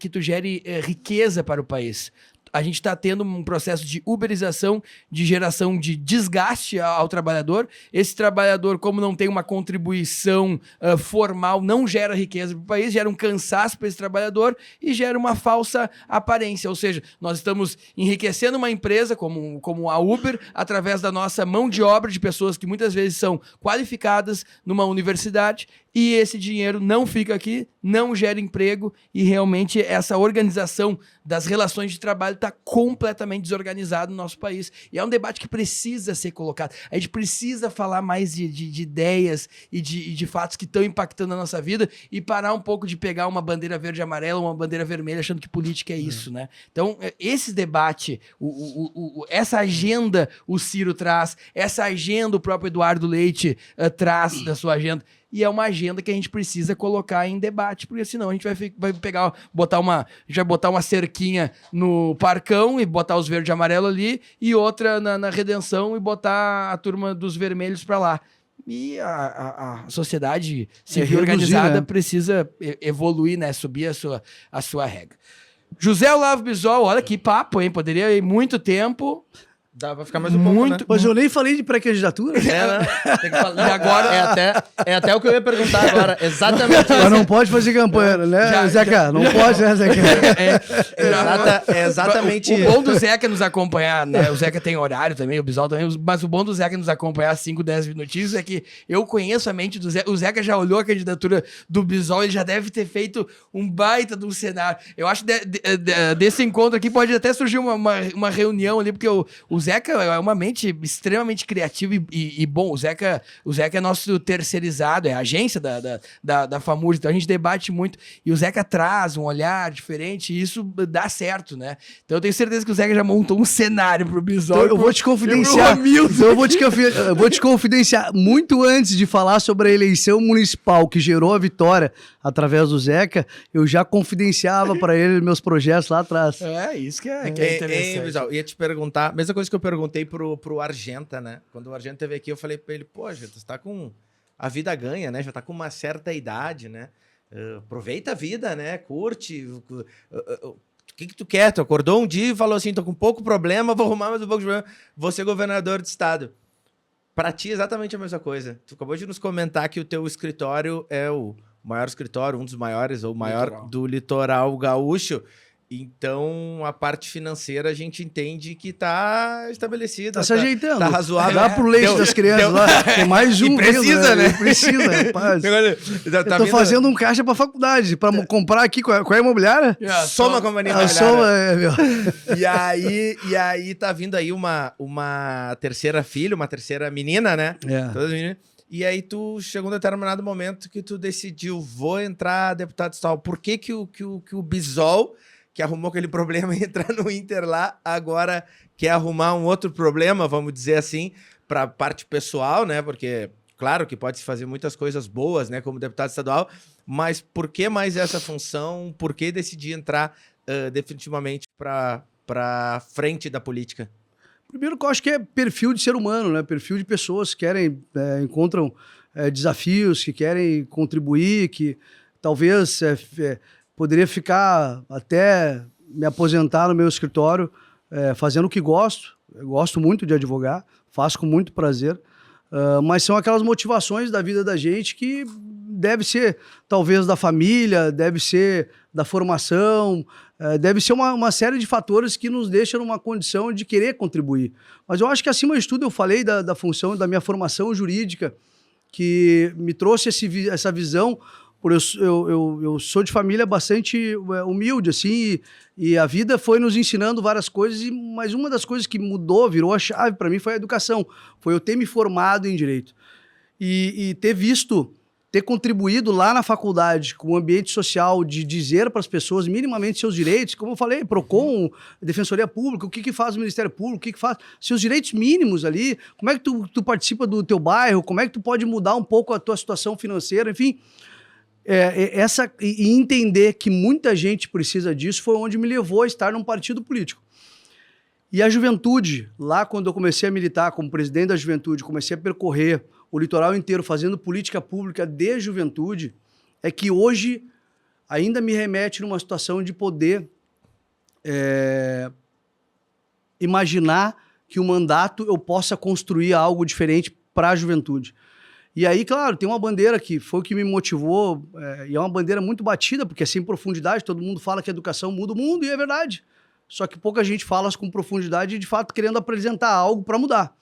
riqueza para o país. A gente está tendo um processo de uberização, de geração de desgaste ao trabalhador. Esse trabalhador, como não tem uma contribuição formal, não gera riqueza para o país, gera um cansaço para esse trabalhador e gera uma falsa aparência. Ou seja, nós estamos enriquecendo uma empresa como a Uber através da nossa mão de obra de pessoas que muitas vezes são qualificadas numa universidade, e esse dinheiro não fica aqui, não gera emprego, e realmente essa organização das relações de trabalho está completamente desorganizada no nosso país. E é um debate que precisa ser colocado. A gente precisa falar mais de ideias e de fatos que estão impactando a nossa vida e parar um pouco de pegar uma bandeira verde e amarela, uma bandeira vermelha, achando que política é isso, né? Então, esse debate, essa agenda o Ciro traz, essa agenda o próprio Eduardo Leite traz da sua agenda. E é uma agenda que a gente precisa colocar em debate, porque senão a gente vai botar uma cerquinha no Parcão e botar os verde e amarelo ali, e outra na Redenção e botar a turma dos vermelhos para lá. E a sociedade civil organizada precisa evoluir, né? Subir a sua regra. José Olavo Bisol, olha que papo, hein? Poderia ir muito tempo. Dá pra ficar mais um pouco, né? Mas eu nem falei de pré-candidatura. Né? Tem que falar. Não, e agora é até o que eu ia perguntar agora. Exatamente. Mas não pode fazer campanha, né, Zeca? Não pode, né, Zeca? Exatamente. O bom do Zeca nos acompanhar, né? O Zeca tem horário também, o Bisol também, mas o bom do Zeca nos acompanhar 5, 10 minutinhos é que eu conheço a mente do Zeca. O Zeca já olhou a candidatura do Bisol, ele já deve ter feito um baita de um cenário. Eu acho que desse encontro aqui pode até surgir uma reunião ali, porque o Zeca é uma mente extremamente criativa e bom. O Zeca é nosso terceirizado, é a agência da FAMURS, então a gente debate muito. E o Zeca traz um olhar diferente e isso dá certo, né? Então eu tenho certeza que o Zeca já montou um cenário pro Bisol. Então, eu vou te confidenciar. Eu vou te confidenciar. Muito antes de falar sobre a eleição municipal que gerou a vitória através do Zeca, eu já confidenciava para ele meus projetos lá atrás. Isso que é interessante. Bisol, ia te perguntar, mesma coisa que eu perguntei pro Argenta, né? Quando o Argenta esteve aqui, eu falei pra ele, pô, Argenta, você tá com a vida ganha, né? Já tá com uma certa idade, né? Aproveita a vida, né? Curte. O que tu quer? Tu acordou um dia e falou assim, tô com pouco problema, vou arrumar mais um pouco de problema, vou ser governador de estado. Pra ti, exatamente a mesma coisa. Tu acabou de nos comentar que o teu escritório é o maior escritório, um dos maiores, ou o maior do litoral gaúcho. Então, a parte financeira a gente entende que tá estabelecida. Tá se ajeitando. Tá razoável. Dá pro leite das crianças lá. Tem mais um. E precisa, né? Precisa, rapaz. Eu tô fazendo um caixa pra faculdade, pra comprar aqui. Qual é a imobiliária? Soma Companhia A Imobiliária. Soma, meu. E aí tá vindo aí uma terceira filha, uma terceira menina, né? Todas meninas. E aí tu chegou um determinado momento que tu decidiu, vou entrar deputado estadual. Por que o Bisol, que arrumou aquele problema e entrar no Inter lá, agora quer arrumar um outro problema, vamos dizer assim, para parte pessoal, né? Porque, claro que pode se fazer muitas coisas boas, né, como deputado estadual, mas por que mais essa função? Por que decidir entrar definitivamente para frente da política? Primeiro que eu acho que é perfil de ser humano, né? Perfil de pessoas que querem, encontram desafios, que querem contribuir, que talvez poderia ficar até me aposentar no meu escritório fazendo o que gosto. Eu gosto muito de advogar, faço com muito prazer, mas são aquelas motivações da vida da gente que deve ser talvez da família, deve ser da formação, deve ser uma série de fatores que nos deixam numa condição de querer contribuir. Mas eu acho que, acima de tudo, eu falei da função da minha formação jurídica, que me trouxe essa visão. Eu sou de família bastante humilde, assim, e a vida foi nos ensinando várias coisas, mas uma das coisas que mudou, virou a chave para mim foi a educação, foi eu ter me formado em Direito e ter contribuído lá na faculdade com o ambiente social de dizer para as pessoas minimamente seus direitos, como eu falei, PROCON, Defensoria Pública, o que faz o Ministério Público, o que faz seus direitos mínimos ali, como é que tu participa do teu bairro, como é que tu pode mudar um pouco a tua situação financeira, enfim... E entender que muita gente precisa disso foi onde me levou a estar num partido político. E a juventude, lá quando eu comecei a militar como presidente da juventude, comecei a percorrer o litoral inteiro fazendo política pública de juventude, é que hoje ainda me remete numa situação de poder imaginar que o mandato eu possa construir algo diferente para a juventude. E aí, claro, tem uma bandeira que foi o que me motivou, e é uma bandeira muito batida, porque é sem profundidade, todo mundo fala que a educação muda o mundo, e é verdade. Só que pouca gente fala com profundidade e, de fato, querendo apresentar algo para mudar.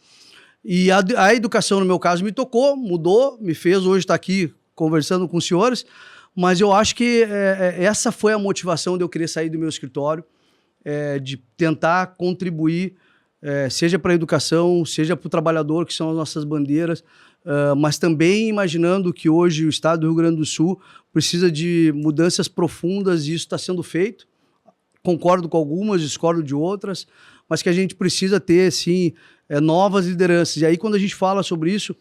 E a educação, no meu caso, me tocou, mudou, me fez hoje estar aqui conversando com os senhores, mas eu acho que essa foi a motivação de eu querer sair do meu escritório, de tentar contribuir, seja para a educação, seja para o trabalhador, que são as nossas bandeiras, mas também imaginando que hoje o estado do Rio Grande do Sul precisa de mudanças profundas e isso está sendo feito. Concordo com algumas, discordo de outras, mas que a gente precisa ter, sim, novas lideranças. E aí, quando a gente fala sobre isso,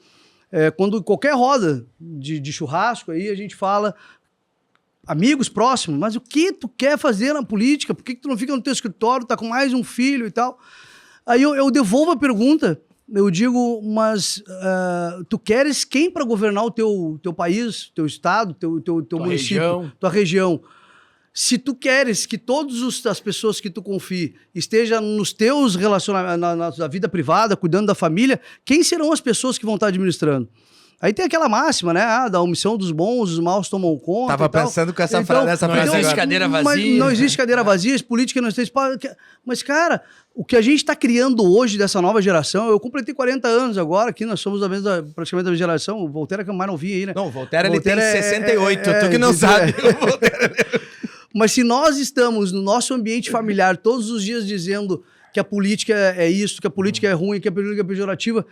quando qualquer roda de churrasco, aí a gente fala amigos próximos, mas o que tu quer fazer na política? Por que tu não fica no teu escritório, tá com mais um filho e tal? Aí eu devolvo a pergunta. Eu digo, mas tu queres quem para governar o teu país, teu estado, teu município, tua região? Se tu queres que todas as pessoas que tu confie estejam nos teus relacionamentos, na vida privada, cuidando da família, quem serão as pessoas que vão estar administrando? Aí tem aquela máxima, né? Da omissão dos bons, os maus tomam conta. Tava pensando com essa frase. Não existe cadeira vazia. Não existe cadeira vazia, política não existe. Mas, cara, o que a gente está criando hoje dessa nova geração, eu completei 40 anos agora, aqui nós somos praticamente da mesma geração. O Voltaire é que é mais novinho aí, né? Não, o Voltaire ele tem 68, tu que não sabe. O Voltaire... Mas se nós estamos no nosso ambiente familiar todos os dias dizendo que a política é isso, que a política é ruim, que a política é pejorativa,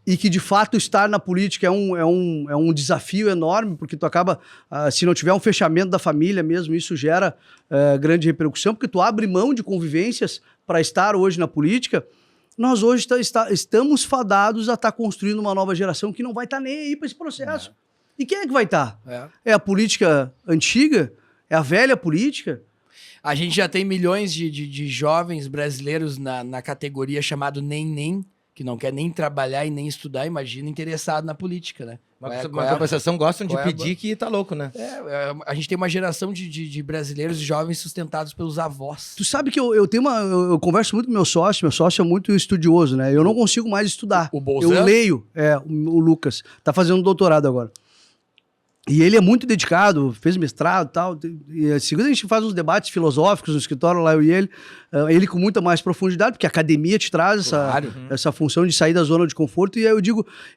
e que de fato estar na política é um desafio enorme, porque tu acaba, se não tiver um fechamento da família mesmo, isso gera grande repercussão, porque tu abre mão de convivências para estar hoje na política. Nós hoje estamos fadados a estar construindo uma nova geração que não vai estar nem aí para esse processo. E quem é que vai estar? É a política antiga? É a velha política? A gente já tem milhões de jovens brasileiros na categoria chamado nem, que não quer nem trabalhar e nem estudar, imagina, interessado na política, né? Mas a compensação gostam de pedir que tá louco, né? A gente tem uma geração de brasileiros jovens sustentados pelos avós. Tu sabe que eu converso muito com meu sócio é muito estudioso, né? Eu não consigo mais estudar. O Bolsonaro? Eu leio, o Lucas, tá fazendo doutorado agora. E ele é muito dedicado, fez mestrado e tal. E segundo a gente faz uns debates filosóficos no escritório lá, eu e ele com muita mais profundidade, porque a academia te traz essa função de sair da zona de conforto. E aí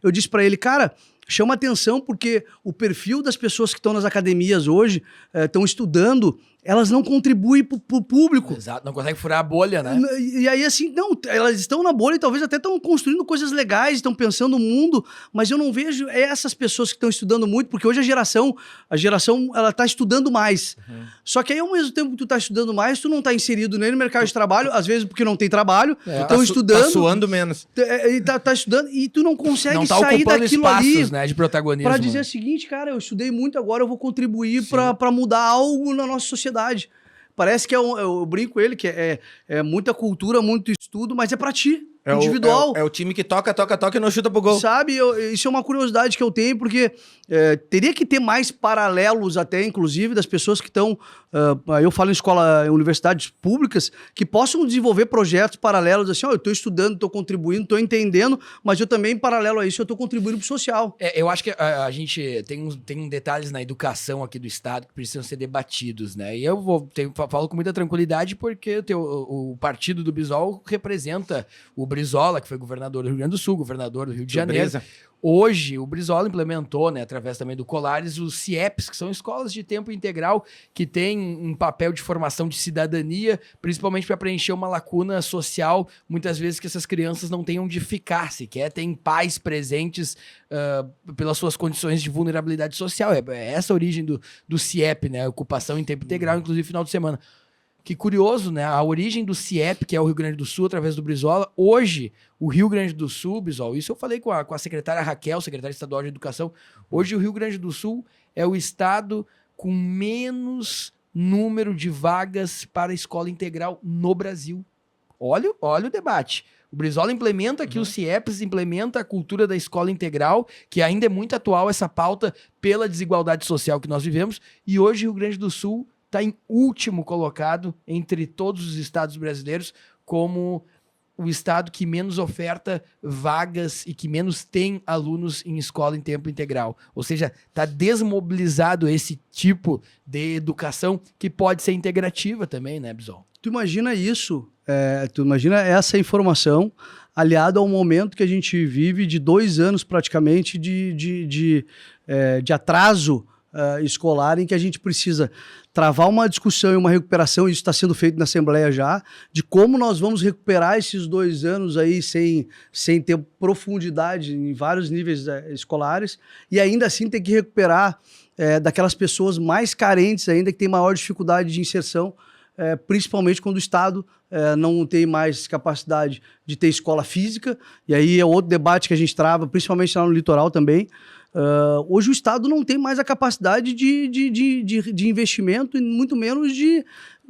eu disse para ele, cara, chama atenção porque o perfil das pessoas que estão nas academias hoje, estão estudando, elas não contribuem para o público. Exato, não consegue furar a bolha, né? E aí, assim, não, elas estão na bolha e talvez até estão construindo coisas legais, estão pensando no mundo, mas eu não vejo essas pessoas que estão estudando muito, porque hoje a geração, ela está estudando mais. Só que aí, ao mesmo tempo que tu está estudando mais, tu não está inserido nem no mercado de trabalho, às vezes porque não tem trabalho, estão estudando. Tá suando menos. E tá estudando, e tu não consegue não tá sair ocupando daquilo espaços, ali, né, de protagonismo. para dizer o seguinte, cara, eu estudei muito, agora eu vou contribuir para mudar algo na nossa sociedade. Parece que eu brinco com ele, que é muita cultura, muito estudo, mas é pra ti, individual. É o time que toca e não chuta pro gol. Sabe, isso é uma curiosidade que eu tenho, porque teria que ter mais paralelos até, inclusive, das pessoas que estão, eu falo em universidades públicas, que possam desenvolver projetos paralelos, assim, eu estou estudando, estou contribuindo, estou entendendo, mas eu também, paralelo a isso, eu estou contribuindo pro social. Eu acho que a gente tem detalhes na educação aqui do Estado que precisam ser debatidos, né? E eu falo com muita tranquilidade porque o partido do Brizola representa o Brizola, que foi governador do Rio Grande do Sul, governador do Rio de Janeiro. Hoje, o Brizola implementou, né, através também do Colares, os CIEPs, que são escolas de tempo integral que têm um papel de formação de cidadania, principalmente para preencher uma lacuna social, muitas vezes que essas crianças não têm onde ficar, sequer têm pais presentes pelas suas condições de vulnerabilidade social. É essa a origem do CIEP, né, ocupação em tempo integral, inclusive final de semana. Que curioso, né? A origem do CIEP, que é o Rio Grande do Sul, através do Brizola, hoje, o Rio Grande do Sul, Brizola, isso eu falei com a secretária Raquel, secretária estadual de Educação, hoje o Rio Grande do Sul é o estado com menos número de vagas para a escola integral no Brasil. Olha o debate. O Brizola implementa aqui os CIEPs, implementa a cultura da escola integral, que ainda é muito atual essa pauta pela desigualdade social que nós vivemos, e hoje o Rio Grande do Sul está em último colocado entre todos os estados brasileiros como o estado que menos oferta vagas e que menos tem alunos em escola em tempo integral. Ou seja, está desmobilizado esse tipo de educação que pode ser integrativa também, né, Bisol? Tu imagina isso, tu imagina essa informação aliado ao momento que a gente vive de 2 anos praticamente de atraso escolar, em que a gente precisa travar uma discussão e uma recuperação, isso está sendo feito na Assembleia já, de como nós vamos recuperar esses 2 anos aí sem ter profundidade em vários níveis escolares, e ainda assim ter que recuperar daquelas pessoas mais carentes ainda, que têm maior dificuldade de inserção, principalmente quando o Estado não tem mais capacidade de ter escola física, e aí é outro debate que a gente trava, principalmente lá no litoral também. Hoje o Estado não tem mais a capacidade de investimento e muito menos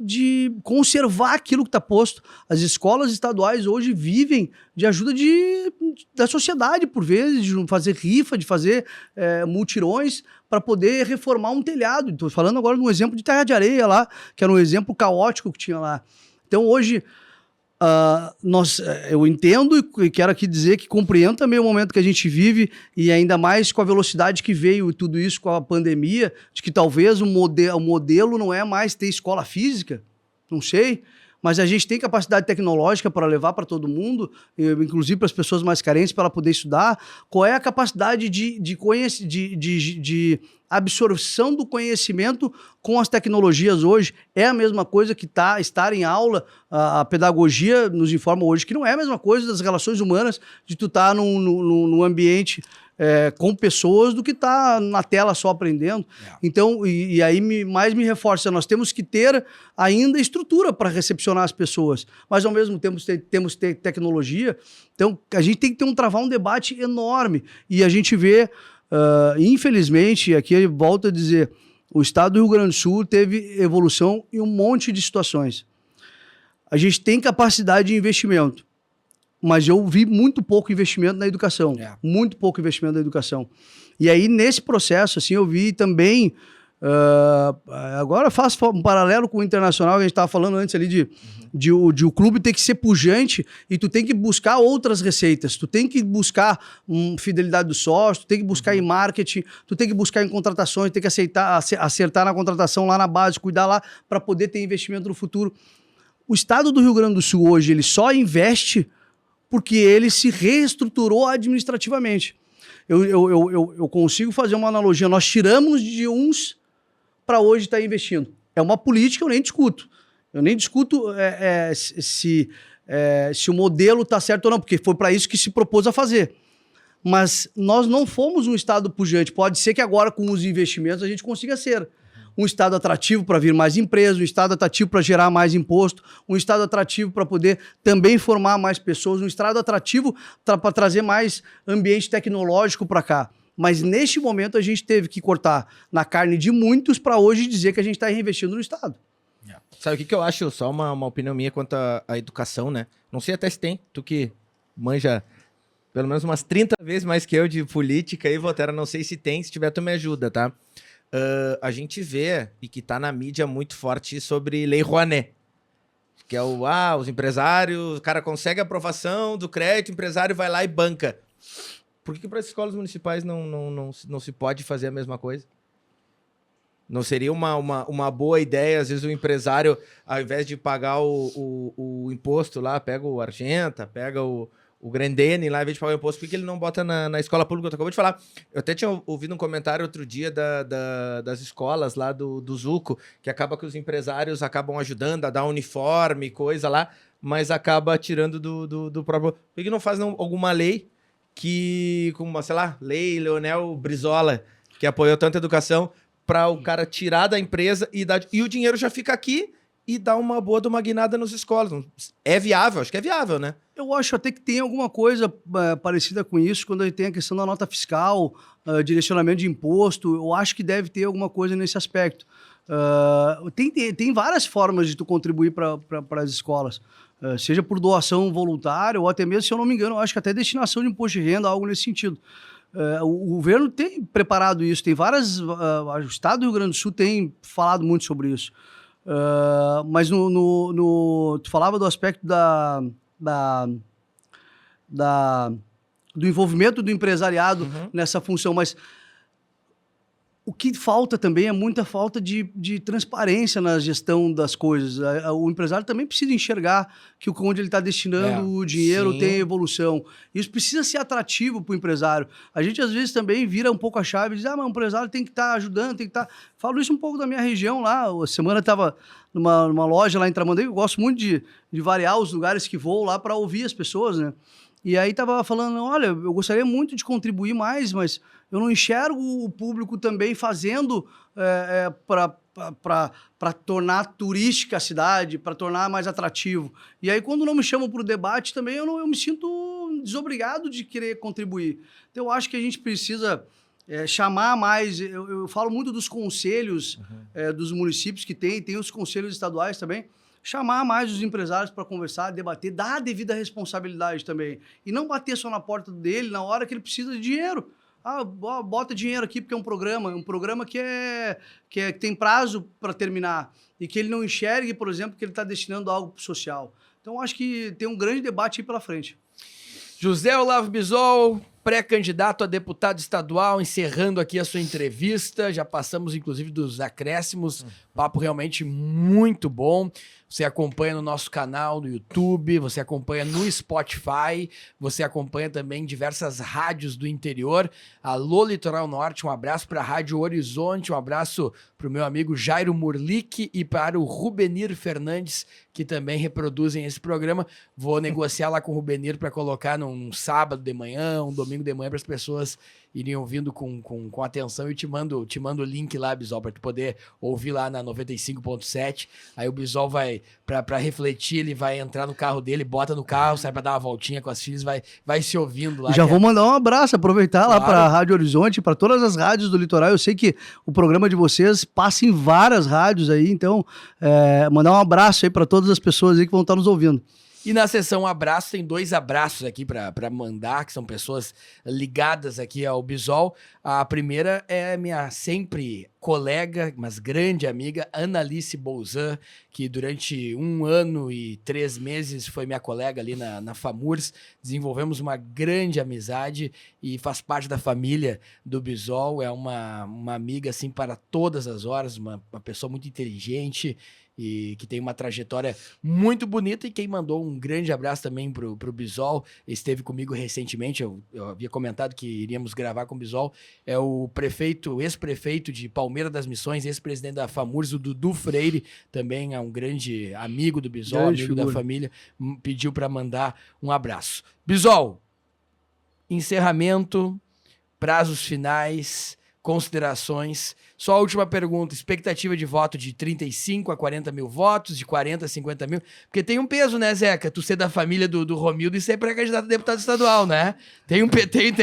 de conservar aquilo que está posto. As escolas estaduais hoje vivem de ajuda da sociedade, por vezes, de fazer rifa, de fazer multirões para poder reformar um telhado. Estou falando agora de um exemplo de Terra de Areia lá, que era um exemplo caótico que tinha lá. Então hoje eu entendo e quero aqui dizer que compreendo também o momento que a gente vive, e ainda mais com a velocidade que veio tudo isso com a pandemia, de que talvez o modelo não é mais ter escola física, não sei, mas a gente tem capacidade tecnológica para levar para todo mundo, inclusive para as pessoas mais carentes, para ela poder estudar. Qual é a capacidade de absorção do conhecimento com as tecnologias hoje? É a mesma coisa que estar em aula. A pedagogia nos informa hoje que não é a mesma coisa das relações humanas, de tu estar num ambiente com pessoas, do que estar na tela só aprendendo. Então, e aí mais me reforça, nós temos que ter ainda estrutura para recepcionar as pessoas, mas ao mesmo tempo temos que ter tecnologia. Então, a gente tem que travar um debate enorme, e a gente vê, infelizmente, aqui eu volto a dizer, o estado do Rio Grande do Sul teve evolução em um monte de situações. A gente tem capacidade de investimento, mas eu vi muito pouco investimento na educação. Muito pouco investimento na educação. E aí, nesse processo, assim, eu vi também Agora faço um paralelo com o Internacional, que a gente estava falando antes ali de o clube ter que ser pujante e tu tem que buscar outras receitas, tu tem que buscar fidelidade do sócio, tu tem que buscar em marketing, tu tem que buscar em contratações, tem que acertar na contratação lá na base, cuidar lá para poder ter investimento no futuro. O estado do Rio Grande do Sul hoje, ele só investe porque ele se reestruturou administrativamente. Eu consigo fazer uma analogia, nós tiramos de uns para hoje estar investindo. É uma política, eu nem discuto. Eu nem discuto se o modelo está certo ou não, porque foi para isso que se propôs a fazer. Mas nós não fomos um estado pujante. Pode ser que agora, com os investimentos, a gente consiga ser um estado atrativo para vir mais empresas, um estado atrativo para gerar mais imposto, um estado atrativo para poder também formar mais pessoas, um estado atrativo para trazer mais ambiente tecnológico para cá. Mas neste momento a gente teve que cortar na carne de muitos para hoje dizer que a gente está reinvestindo no estado. Sabe o que eu acho? Só uma opinião minha quanto à educação, né? Não sei até se tem, tu que manja pelo menos umas 30 vezes mais que eu de política e Voltaire, não sei se tem, se tiver tu me ajuda, tá? A gente vê, e que tá na mídia muito forte, sobre Lei Rouanet, que é os empresários, o cara consegue a aprovação do crédito, o empresário vai lá e banca. Por que para as escolas municipais não se pode fazer a mesma coisa? Não seria uma boa ideia, às vezes o empresário, ao invés de pagar o imposto lá, pega o Argenta, pega o Grendene lá, ao invés de pagar o imposto, por que ele não bota na escola pública? Tu acabou de falar. Eu até tinha ouvido um comentário outro dia das escolas lá do Zuco, que acaba que os empresários acabam ajudando a dar uniforme, coisa lá, mas acaba tirando do próprio... Por que não faz alguma lei que, como, sei lá, lei Leonel Brizola, que apoiou tanto a educação, para o cara tirar da empresa e o dinheiro já fica aqui e dar uma boa de uma guinada nas escolas. É viável? Acho que é viável, né? Eu acho até que tem alguma coisa parecida com isso, quando a gente tem a questão da nota fiscal, direcionamento de imposto, eu acho que deve ter alguma coisa nesse aspecto. Tem várias formas de tu contribuir para as escolas, seja por doação voluntária ou até mesmo, se eu não me engano, eu acho que até destinação de imposto de renda, algo nesse sentido. O governo tem preparado isso, tem várias... o estado do Rio Grande do Sul tem falado muito sobre isso. Mas tu falava do aspecto do envolvimento do empresariado nessa função, mas o que falta também é muita falta de transparência na gestão das coisas. O empresário também precisa enxergar que onde ele está destinando o dinheiro tem evolução. Isso precisa ser atrativo para o empresário. A gente, às vezes, também vira um pouco a chave e diz, mas o empresário tem que estar ajudando, tem que estar... Falo isso um pouco da minha região lá. A semana estava numa loja lá em Tramandaí, eu gosto muito de variar os lugares que vou lá para ouvir as pessoas, né? E aí estava falando, olha, eu gostaria muito de contribuir mais, mas eu não enxergo o público também fazendo para tornar turística a cidade, para tornar mais atrativo. E aí, quando não me chamam para o debate, também eu me sinto desobrigado de querer contribuir. Então, eu acho que a gente precisa chamar mais... Eu falo muito dos conselhos dos municípios que tem os conselhos estaduais também, chamar mais os empresários para conversar, debater, dar a devida responsabilidade também. E não bater só na porta dele na hora que ele precisa de dinheiro. Bota dinheiro aqui porque é um programa que tem prazo para terminar e que ele não enxergue, por exemplo, que ele está destinando algo para o social. Então, acho que tem um grande debate aí pela frente. José Olavo Bisol, pré-candidato a deputado estadual, encerrando aqui a sua entrevista. Já passamos, inclusive, dos acréscimos. Papo realmente muito bom. Você acompanha no nosso canal no YouTube, você acompanha no Spotify, você acompanha também diversas rádios do interior. Alô, Litoral Norte, um abraço para a Rádio Horizonte, um abraço para o meu amigo Jairo Murlick e para o Rubenir Fernandes, que também reproduzem esse programa. Vou negociar lá com o Rubenir para colocar num sábado de manhã, um domingo de manhã, para as pessoas irem ouvindo com atenção. E te mando o link lá, Bisol, para tu poder ouvir lá na 95.7. Aí o Bisol vai, para refletir, ele vai entrar no carro dele, bota no carro, sai para dar uma voltinha com as filhas, vai se ouvindo lá. Já vou mandar um abraço, aproveitar lá para a Rádio Horizonte, para todas as rádios do litoral. Eu sei que o programa de vocês passa em várias rádios aí, então mandar um abraço aí para todas as pessoas aí que vão estar nos ouvindo. E na sessão abraço, tem 2 abraços aqui para mandar, que são pessoas ligadas aqui ao Bisol. A primeira é minha sempre colega, mas grande amiga, Analice Bolzan, que durante 1 ano e 3 meses foi minha colega ali na FAMURS. Desenvolvemos uma grande amizade e faz parte da família do Bisol. É uma amiga, assim, para todas as horas, uma pessoa muito inteligente e que tem uma trajetória muito bonita. E quem mandou um grande abraço também pro Bisol, esteve comigo recentemente, eu havia comentado que iríamos gravar com o Bisol, é o ex-prefeito de Palmeira das Missões, ex-presidente da FAMURS, o Dudu Freire, também é um grande amigo do Bisol, Grande amigo figura. da família, pediu para mandar um abraço. Bisol, encerramento, prazos finais, considerações. Só a última pergunta, expectativa de voto de 35 a 40 mil votos, de 40 a 50 mil, porque tem um peso, né, Zeca? Tu ser da família do Romildo e ser pré-candidato a deputado estadual, né? Tem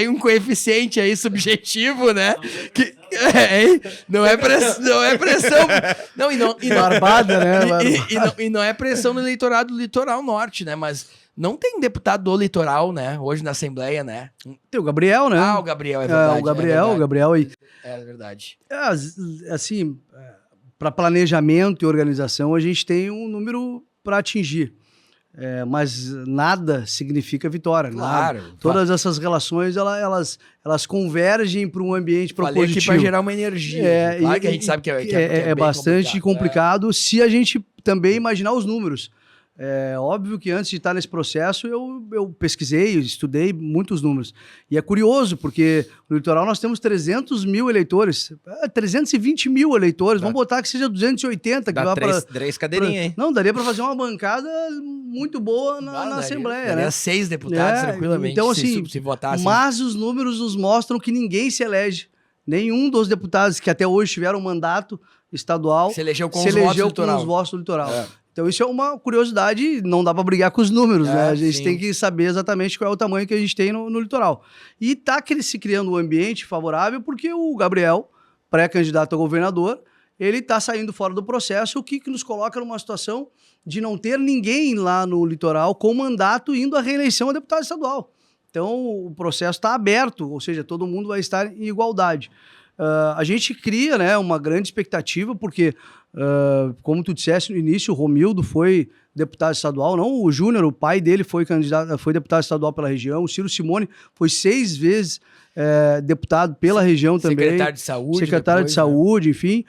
um coeficiente aí subjetivo, né? Não é pressão. Não, e não, Barbada, né? e não é pressão no eleitorado do litoral norte, né? Mas não tem deputado do litoral, né? Hoje na Assembleia, né? Tem o Gabriel, né? Ah, o Gabriel, é verdade. O Gabriel aí. É verdade. Assim, para planejamento e organização, a gente tem um número para atingir. Mas nada significa vitória. Claro. Nada. Todas essas relações, elas convergem para um ambiente Falei propositivo. aqui para gerar uma energia. Claro que a gente sabe que é bem bastante complicado se a gente também imaginar os números. É óbvio que antes de estar nesse processo, eu pesquisei, estudei muitos números. E é curioso, porque no litoral nós temos 300 mil eleitores, 320 mil eleitores, vamos botar que seja 280. Que Dá 3 cadeirinhas, hein? Não, daria para fazer uma bancada muito boa na Assembleia, daria né? 6 deputados tranquilamente, então, assim, se votassem. Mas os números nos mostram que ninguém se elege. Nenhum dos deputados que até hoje tiveram mandato estadual se elegeu com os votos do litoral. Então isso é uma curiosidade, não dá para brigar com os números, né? A gente tem que saber exatamente qual é o tamanho que a gente tem no litoral. E tá se criando um ambiente favorável porque o Gabriel, pré-candidato a governador, ele tá saindo fora do processo, o que nos coloca numa situação de não ter ninguém lá no litoral com mandato indo à reeleição a deputado estadual. Então o processo está aberto, ou seja, todo mundo vai estar em igualdade. A gente cria, né, uma grande expectativa, porque, como tu disseste no início, o Romildo foi deputado estadual, não o Júnior, o pai dele foi deputado estadual pela região, o Ciro Simone foi 6 vezes deputado pela região também. Secretário de Saúde, enfim.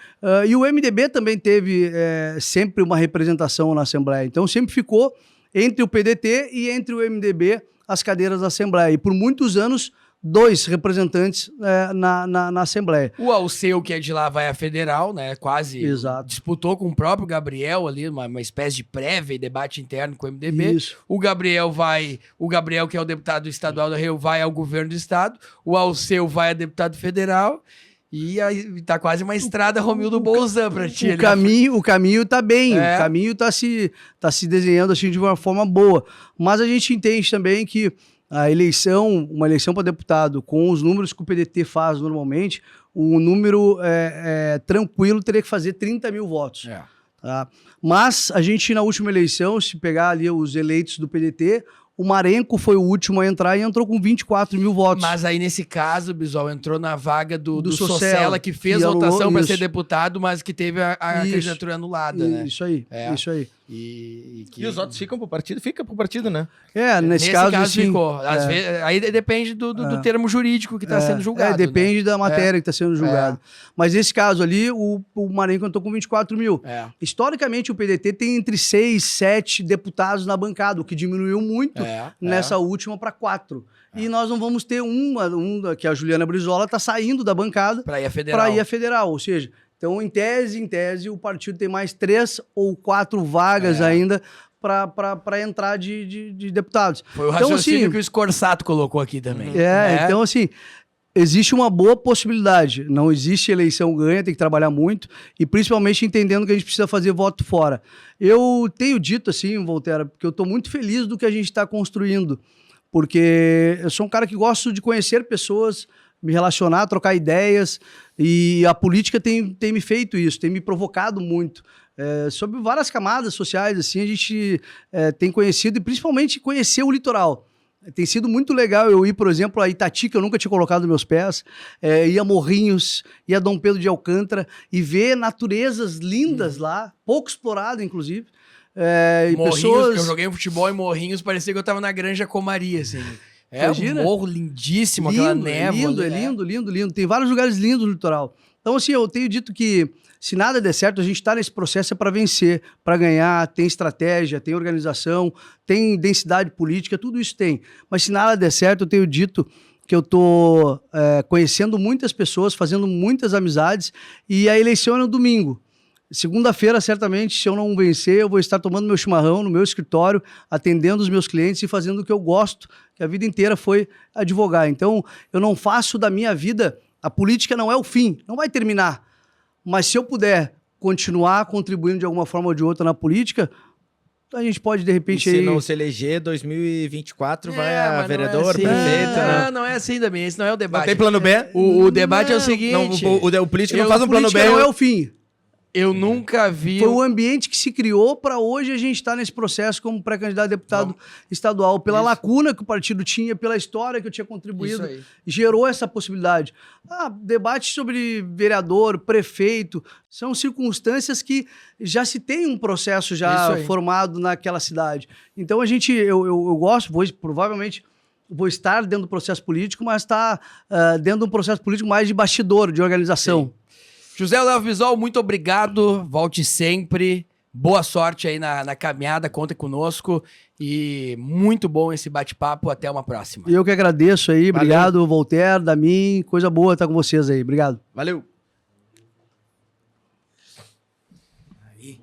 E o MDB também teve sempre uma representação na Assembleia, então sempre ficou entre o PDT e entre o MDB as cadeiras da Assembleia, e por muitos anos 2 representantes na Assembleia. O Alceu, que é de lá, vai à federal, né? Quase disputou com o próprio Gabriel ali, uma espécie de prévia e debate interno com o MDB. Isso. O Gabriel, que é o deputado estadual da Rio, vai ao governo do estado. O Alceu vai a deputado federal. E aí tá quase uma estrada Romildo Bolzan pra ti. O caminho tá bem, o caminho tá se desenhando assim de uma forma boa. Mas a gente entende também que uma eleição para deputado, com os números que o PDT faz normalmente, um número tranquilo teria que fazer 30 mil votos. Tá? Mas a gente, na última eleição, se pegar ali os eleitos do PDT, o Marenco foi o último a entrar e entrou com 24 mil votos. Mas aí, nesse caso, Bisol, entrou na vaga do Socella, que fez votação para ser deputado, mas que teve a candidatura anulada, né? Isso aí, isso aí. E os votos ficam pro partido? Fica pro partido, né? Nesse caso assim, ficou. Às vezes, aí depende do termo jurídico que está sendo julgado. Depende da matéria que está sendo julgada. Mas nesse caso ali, o Marenco entrou com 24 mil. Historicamente, o PDT tem entre 6, 7 deputados na bancada, o que diminuiu muito nessa última para 4. E nós não vamos ter que a Juliana Brizola está saindo da bancada para ir à federal. Ou seja, então, em tese, o partido tem mais 3 ou 4 vagas ainda para entrar de deputados. Foi o raciocínio que o Scorsato colocou aqui também. Então, assim, existe uma boa possibilidade. Não existe eleição ganha, tem que trabalhar muito, e principalmente entendendo que a gente precisa fazer voto fora. Eu tenho dito assim, Volterra, porque eu estou muito feliz do que a gente está construindo, porque eu sou um cara que gosto de conhecer pessoas, me relacionar, trocar ideias, e a política tem me feito isso, tem me provocado muito. Sobre várias camadas sociais, assim, a gente tem conhecido, e principalmente conhecer o litoral. Tem sido muito legal eu ir, por exemplo, a Itati, que eu nunca tinha colocado meus pés, ir a Morrinhos, ir a Dom Pedro de Alcântara, e ver naturezas lindas lá, pouco explorado, inclusive. Morrinhos, pessoas... eu joguei futebol em Morrinhos, parecia que eu tava na Granja Comaria, assim. Imagina? Um morro lindíssimo, aquela névoa. Lindo. Tem vários lugares lindos no litoral. Então, assim, eu tenho dito que se nada der certo, a gente está nesse processo para vencer, para ganhar, tem estratégia, tem organização, tem densidade política, tudo isso tem. Mas se nada der certo, eu tenho dito que eu estou conhecendo muitas pessoas, fazendo muitas amizades, e a eleição é no domingo. Segunda-feira, certamente, se eu não vencer, eu vou estar tomando meu chimarrão no meu escritório, atendendo os meus clientes e fazendo o que eu gosto, que a vida inteira foi advogar. Então, eu não faço da minha vida, a política não é o fim, não vai terminar. Mas se eu puder continuar contribuindo de alguma forma ou de outra na política, a gente pode, de repente... E se não se eleger, 2024 vai a vereador, não é assim. prefeito, né? Não é assim também, esse não é o debate. Não tem plano B? O debate é o seguinte... O político não faz um plano B. Não é o fim. Eu nunca vi... Foi o ambiente que se criou para hoje a gente estar nesse processo como pré-candidato a deputado estadual. Pela lacuna que o partido tinha, pela história que eu tinha contribuído, gerou essa possibilidade. Debate sobre vereador, prefeito, são circunstâncias que já se tem um processo já formado naquela cidade. Então eu gosto, provavelmente vou estar dentro do processo político, mas está dentro de um processo político mais de bastidor, de organização. Sim. José Olavo Bisol, muito obrigado, volte sempre, boa sorte aí na caminhada, conta conosco e muito bom esse bate-papo, até uma próxima. Eu que agradeço aí, obrigado Voltaire, Damin, coisa boa estar com vocês aí, obrigado. Valeu. Aí.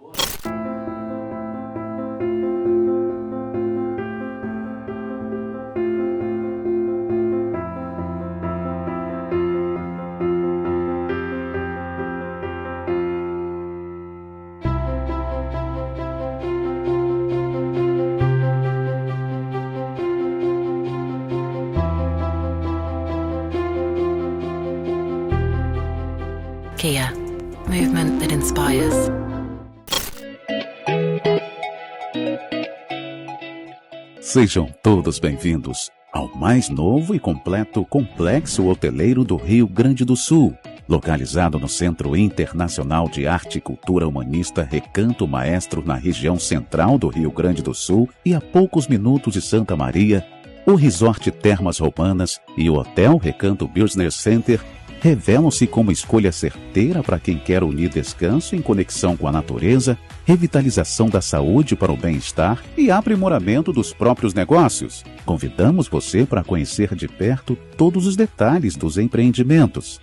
Kia, movement that inspires. Sejam todos bem-vindos ao mais novo e completo complexo hoteleiro do Rio Grande do Sul, localizado no Centro Internacional de Arte e Cultura Humanista Recanto Maestro, na região central do Rio Grande do Sul e a poucos minutos de Santa Maria. O Resort Termas Roubanas e o Hotel Recanto Business Center revelam-se como escolha certeira para quem quer unir descanso em conexão com a natureza, revitalização da saúde para o bem-estar e aprimoramento dos próprios negócios. Convidamos você para conhecer de perto todos os detalhes dos empreendimentos.